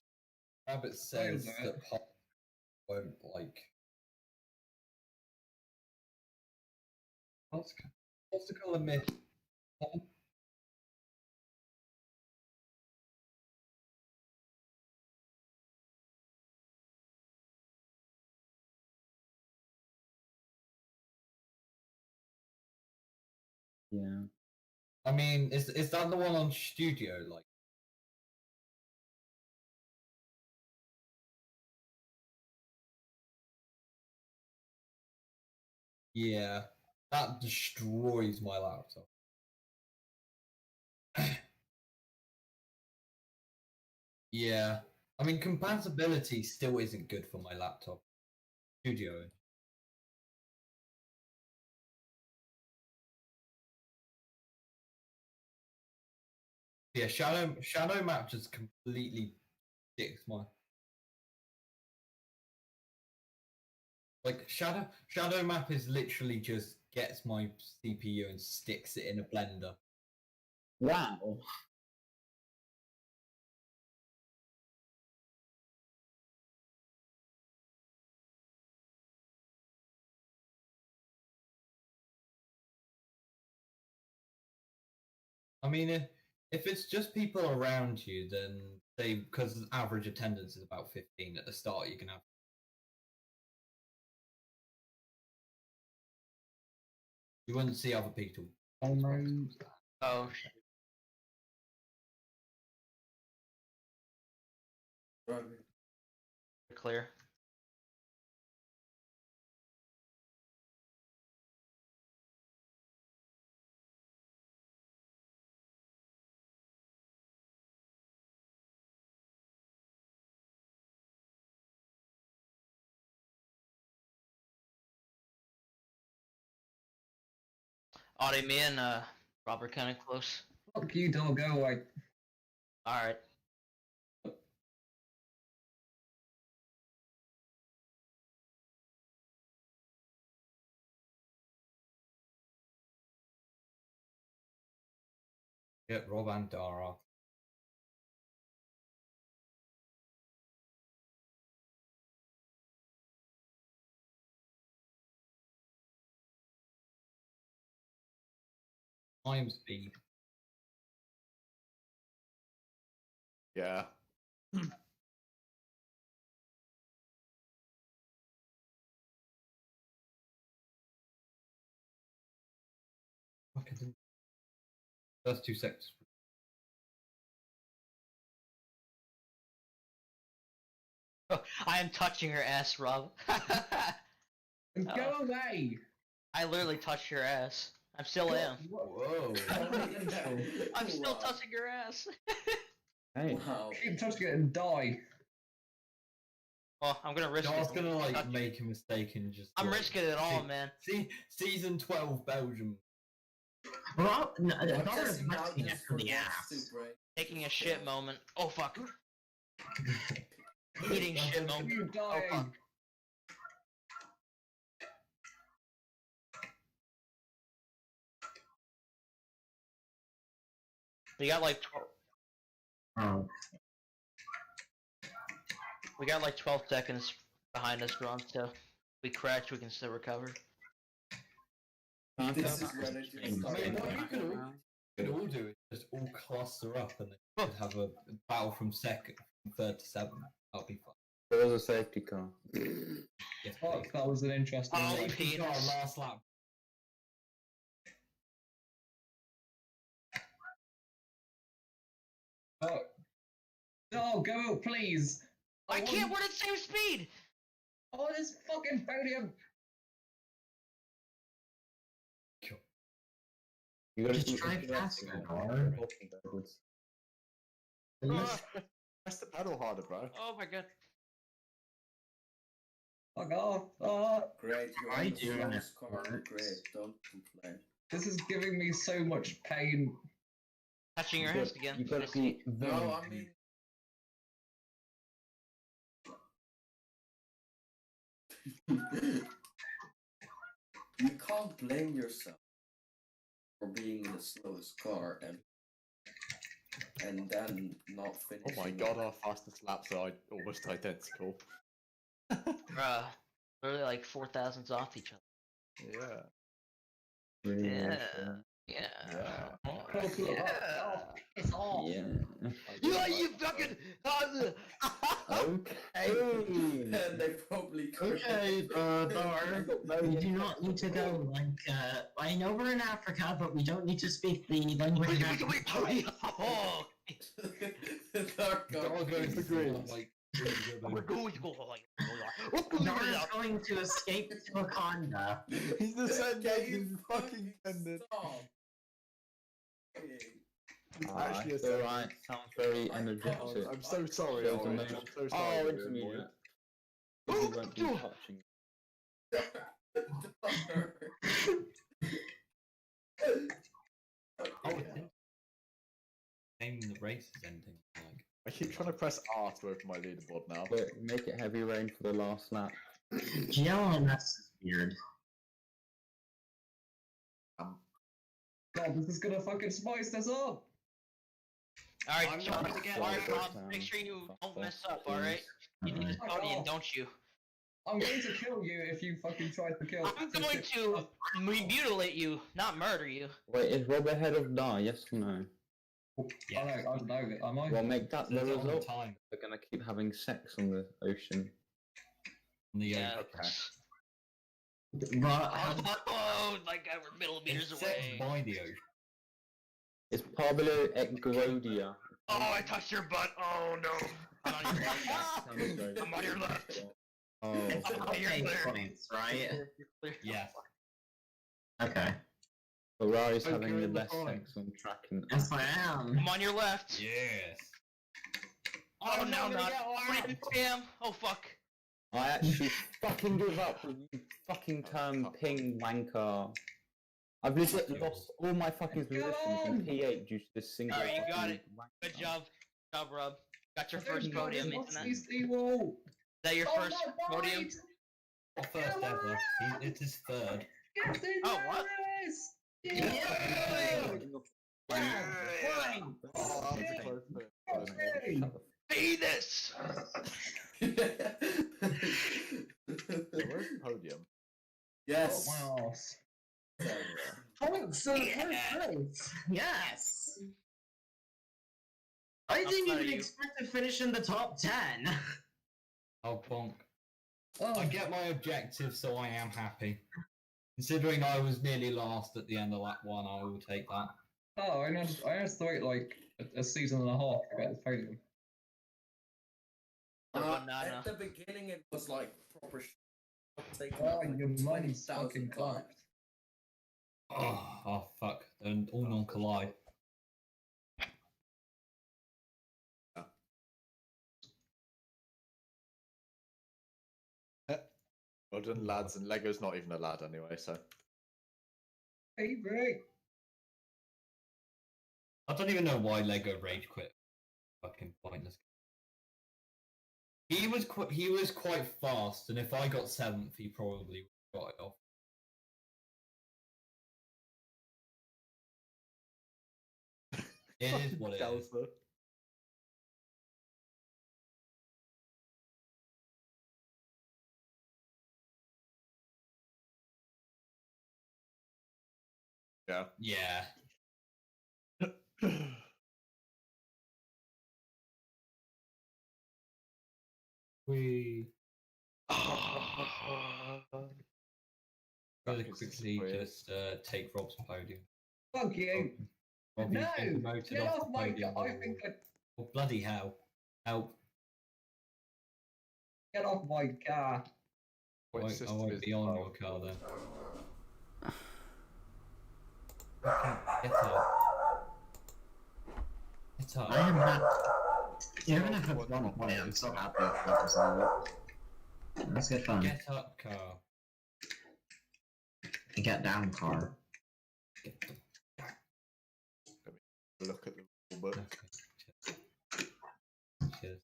Speaker 5: Rabbit says
Speaker 4: that.
Speaker 5: that Pop won't like. What's the colour myth?
Speaker 7: Yeah.
Speaker 5: I mean, is that the one on Studio? Like, yeah, that destroys my laptop. Yeah, I mean, compatibility still isn't good for my laptop. Studio. Yeah, Shadow Map just completely dicks my. Like Shadow Map is literally just gets my CPU and sticks it in a blender.
Speaker 7: Wow.
Speaker 5: I mean, if it's just people around you, then because average attendance is about 15 at the start, you can have. You wouldn't see other people.
Speaker 2: Oh, clear. Audie, me and Rob are kind of close.
Speaker 4: Fuck you, don't go away.
Speaker 2: Alright.
Speaker 5: Get Rob and Dara. Time speed.
Speaker 1: Yeah.
Speaker 5: First 2 seconds.
Speaker 2: I am touching her ass, Rob.
Speaker 4: Go away!
Speaker 2: I literally touched your ass. I still am.
Speaker 5: Whoa.
Speaker 2: I'm still touching your ass.
Speaker 7: Hey.
Speaker 6: Wow.
Speaker 4: Keep touching it and die.
Speaker 2: Well, I'm gonna risk
Speaker 5: I was
Speaker 2: it.
Speaker 5: gonna like make a mistake and just.
Speaker 2: I'm
Speaker 5: like,
Speaker 2: risking it all, man.
Speaker 5: See, season 12 Belgium.
Speaker 9: Well, no,
Speaker 6: I'm
Speaker 9: not
Speaker 6: guessing now
Speaker 9: risking it
Speaker 6: just
Speaker 9: for
Speaker 6: for
Speaker 9: the
Speaker 6: the
Speaker 9: ass.
Speaker 6: break.
Speaker 2: Taking a shit moment. Oh fuck. Eating shit moment.
Speaker 4: You
Speaker 2: Oh fuck.
Speaker 4: dying.
Speaker 2: We got like 12.
Speaker 9: Oh.
Speaker 2: We got like 12 seconds behind us, Grom, so we crash, we can still recover.
Speaker 6: This is when it
Speaker 5: I
Speaker 6: just
Speaker 5: mean, what
Speaker 6: started.
Speaker 5: you could all do is just all cluster up and then have a battle from third to seventh. That'll be fun.
Speaker 7: There was a safety car.
Speaker 5: Yes,
Speaker 4: Fuck,
Speaker 5: please.
Speaker 4: that was an interesting
Speaker 2: Oh,
Speaker 4: one.
Speaker 5: Safety car last lap.
Speaker 4: Oh. No, go, please.
Speaker 2: I can't
Speaker 4: want-
Speaker 2: run at the same speed!
Speaker 4: Oh, this fucking podium.
Speaker 7: You gotta
Speaker 9: Just
Speaker 7: keep
Speaker 9: try
Speaker 7: looking
Speaker 9: faster,
Speaker 7: up.
Speaker 9: dog.
Speaker 1: Press the pedal harder, bro.
Speaker 2: Oh my god.
Speaker 4: Fuck off. Oh,
Speaker 6: Great, you're
Speaker 9: I
Speaker 6: on the
Speaker 9: do
Speaker 6: slowest
Speaker 9: it.
Speaker 6: car. Great, don't complain.
Speaker 4: this is giving me so much pain.
Speaker 2: Touching your
Speaker 7: You
Speaker 2: hands
Speaker 7: got-
Speaker 2: again.
Speaker 7: You gotta be very.
Speaker 6: No, I mean. You can't blame yourself for being in the slowest car and then not
Speaker 1: Oh
Speaker 6: finishing.
Speaker 1: my god, our fastest laps are almost identical.
Speaker 2: Bruh. Literally like 4,000s off each other.
Speaker 1: Yeah.
Speaker 7: Really
Speaker 2: Yeah.
Speaker 7: sure.
Speaker 2: Yeah.
Speaker 1: Yeah.
Speaker 4: Oh, piss off.
Speaker 7: Yeah.
Speaker 2: You fucking.
Speaker 7: Okay.
Speaker 6: And they probably could.
Speaker 9: Okay, Bar, we do not need to go, like, I know we're in Africa, but we don't need to speak the language of Africa.
Speaker 2: Oh!
Speaker 5: Dog goes to green. Like,
Speaker 2: We're going to go like.
Speaker 9: Dar is going to escape to Wakanda.
Speaker 1: He's the same
Speaker 6: Can
Speaker 1: guy
Speaker 6: you
Speaker 1: who's fucking ended.
Speaker 6: stop?
Speaker 1: Actually,
Speaker 7: It's alright. Sounds very energetic.
Speaker 1: I'm so sorry,
Speaker 7: Feels
Speaker 1: Orange.
Speaker 7: amazing.
Speaker 1: I'm so sorry.
Speaker 7: Oh,
Speaker 1: to be
Speaker 7: intermediate.
Speaker 1: annoyed.
Speaker 7: You won't be touching.
Speaker 5: name the race is ending. Like,
Speaker 1: I keep trying to press R to open my leaderboard now.
Speaker 7: But make it heavy rain for the last lap.
Speaker 9: GLMS is weird.
Speaker 4: God, this is gonna fucking spice this up.
Speaker 2: Alright,
Speaker 5: I'm
Speaker 2: John,
Speaker 5: not gonna get
Speaker 2: alright,
Speaker 5: that.
Speaker 2: Bob, make sure you don't mess up, alright? You need this
Speaker 4: Fuck
Speaker 2: podium,
Speaker 4: off.
Speaker 2: don't you?
Speaker 4: I'm going to kill you if you fucking try to kill.
Speaker 2: I'm going to mutilate you, not murder you.
Speaker 7: Wait, is Rob ahead of Dar? Yes or no?
Speaker 4: I don't know. Am I?
Speaker 7: Well, make that the
Speaker 5: There's all the
Speaker 7: result.
Speaker 5: time
Speaker 7: They're gonna keep having sex on the ocean.
Speaker 5: on the
Speaker 2: Yeah. Oh, like we're millimeters
Speaker 5: It's set
Speaker 2: away.
Speaker 5: by the ocean.
Speaker 7: It's Pablo Egrodia.
Speaker 2: Oh, I touched your butt. Oh no. I'm on your left.
Speaker 7: Sounds great.
Speaker 2: I'm on your left.
Speaker 7: Oh,
Speaker 9: It's
Speaker 2: Oh,
Speaker 9: okay
Speaker 2: you're clear.
Speaker 9: points, right?
Speaker 5: Yes.
Speaker 9: Okay.
Speaker 7: Ferrari's
Speaker 1: Okay,
Speaker 7: having the
Speaker 1: the
Speaker 7: best
Speaker 1: point.
Speaker 7: sex on track and
Speaker 9: Yes, I am.
Speaker 2: I'm on your left.
Speaker 5: Yes.
Speaker 2: Oh, no,
Speaker 5: I'm
Speaker 2: not.
Speaker 5: gonna get
Speaker 2: Damn. Oh, fuck.
Speaker 7: I actually fucking give up with you fucking term ping wanker. I've legit lost all my fucking positions in P8 due to this single.
Speaker 2: Alright, you got
Speaker 7: fucking
Speaker 2: it.
Speaker 7: wanker.
Speaker 2: Good job. Good job, Rob. Got your
Speaker 4: I don't
Speaker 2: first
Speaker 4: know,
Speaker 2: podium,
Speaker 4: what's
Speaker 2: isn't that?
Speaker 4: this seawall?
Speaker 2: Is that your
Speaker 4: Oh,
Speaker 2: first
Speaker 4: my
Speaker 2: podium?
Speaker 4: right!
Speaker 5: Not first ever. It's his third.
Speaker 4: Captain
Speaker 2: Oh, what?
Speaker 4: Harris!
Speaker 2: Yeah!
Speaker 4: Fine!
Speaker 1: Oh, that was a close thing.
Speaker 4: Okay.
Speaker 2: Venus!
Speaker 1: Where's the podium?
Speaker 6: Yes.
Speaker 4: Oh, my ass.
Speaker 9: Points in
Speaker 2: Yeah.
Speaker 9: first place. Yes. I
Speaker 2: I'm
Speaker 9: didn't
Speaker 2: proud of
Speaker 9: even
Speaker 2: you.
Speaker 9: expect to finish in the top 10.
Speaker 5: Oh, bonk.
Speaker 4: Oh,
Speaker 5: I get my objective, so I am happy. Considering I was nearly last at the end of lap one, I will take that.
Speaker 4: oh, I had to wait like a season and a half to get this podium.
Speaker 2: Banana.
Speaker 6: At the beginning, it was like proper. Taking
Speaker 4: Oh,
Speaker 6: up like
Speaker 4: your mind's
Speaker 6: 20,000
Speaker 4: fucking
Speaker 6: times.
Speaker 4: clapped.
Speaker 5: Oh fuck. They're all non-collide.
Speaker 1: Well done, lads, and Lego's not even a lad anyway, so.
Speaker 4: Hey, break.
Speaker 5: I don't even know why Lego rage quit. Fucking pointless. He was quite fast, and if I got 7th, he probably got it off. It is what it is.
Speaker 1: Yeah.
Speaker 5: Yeah. We really quickly just take Rob's podium.
Speaker 4: Fuck you.
Speaker 5: Rob,
Speaker 4: No,
Speaker 5: you've been demoted
Speaker 4: get
Speaker 5: off
Speaker 4: off
Speaker 5: the
Speaker 4: my
Speaker 5: podium.
Speaker 4: car. I think I...
Speaker 5: Oh, bloody hell. Help.
Speaker 4: Get off my car.
Speaker 5: I won't be on your car then. Get up. Get up.
Speaker 9: I am not. Even if it's 1 point, I'm so happy with that result. Let's get fun.
Speaker 5: Get up, car.
Speaker 9: Get down, car.
Speaker 1: Look at the rule book.
Speaker 5: Okay. Cheers.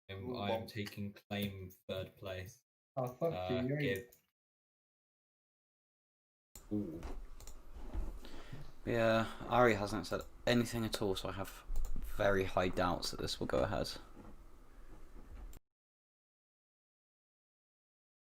Speaker 5: I am taking claim 3rd place.
Speaker 4: Oh, fuck you.
Speaker 5: Give. Ooh.
Speaker 3: Yeah, Ari hasn't said anything at all, so I have very high doubts that this will go ahead.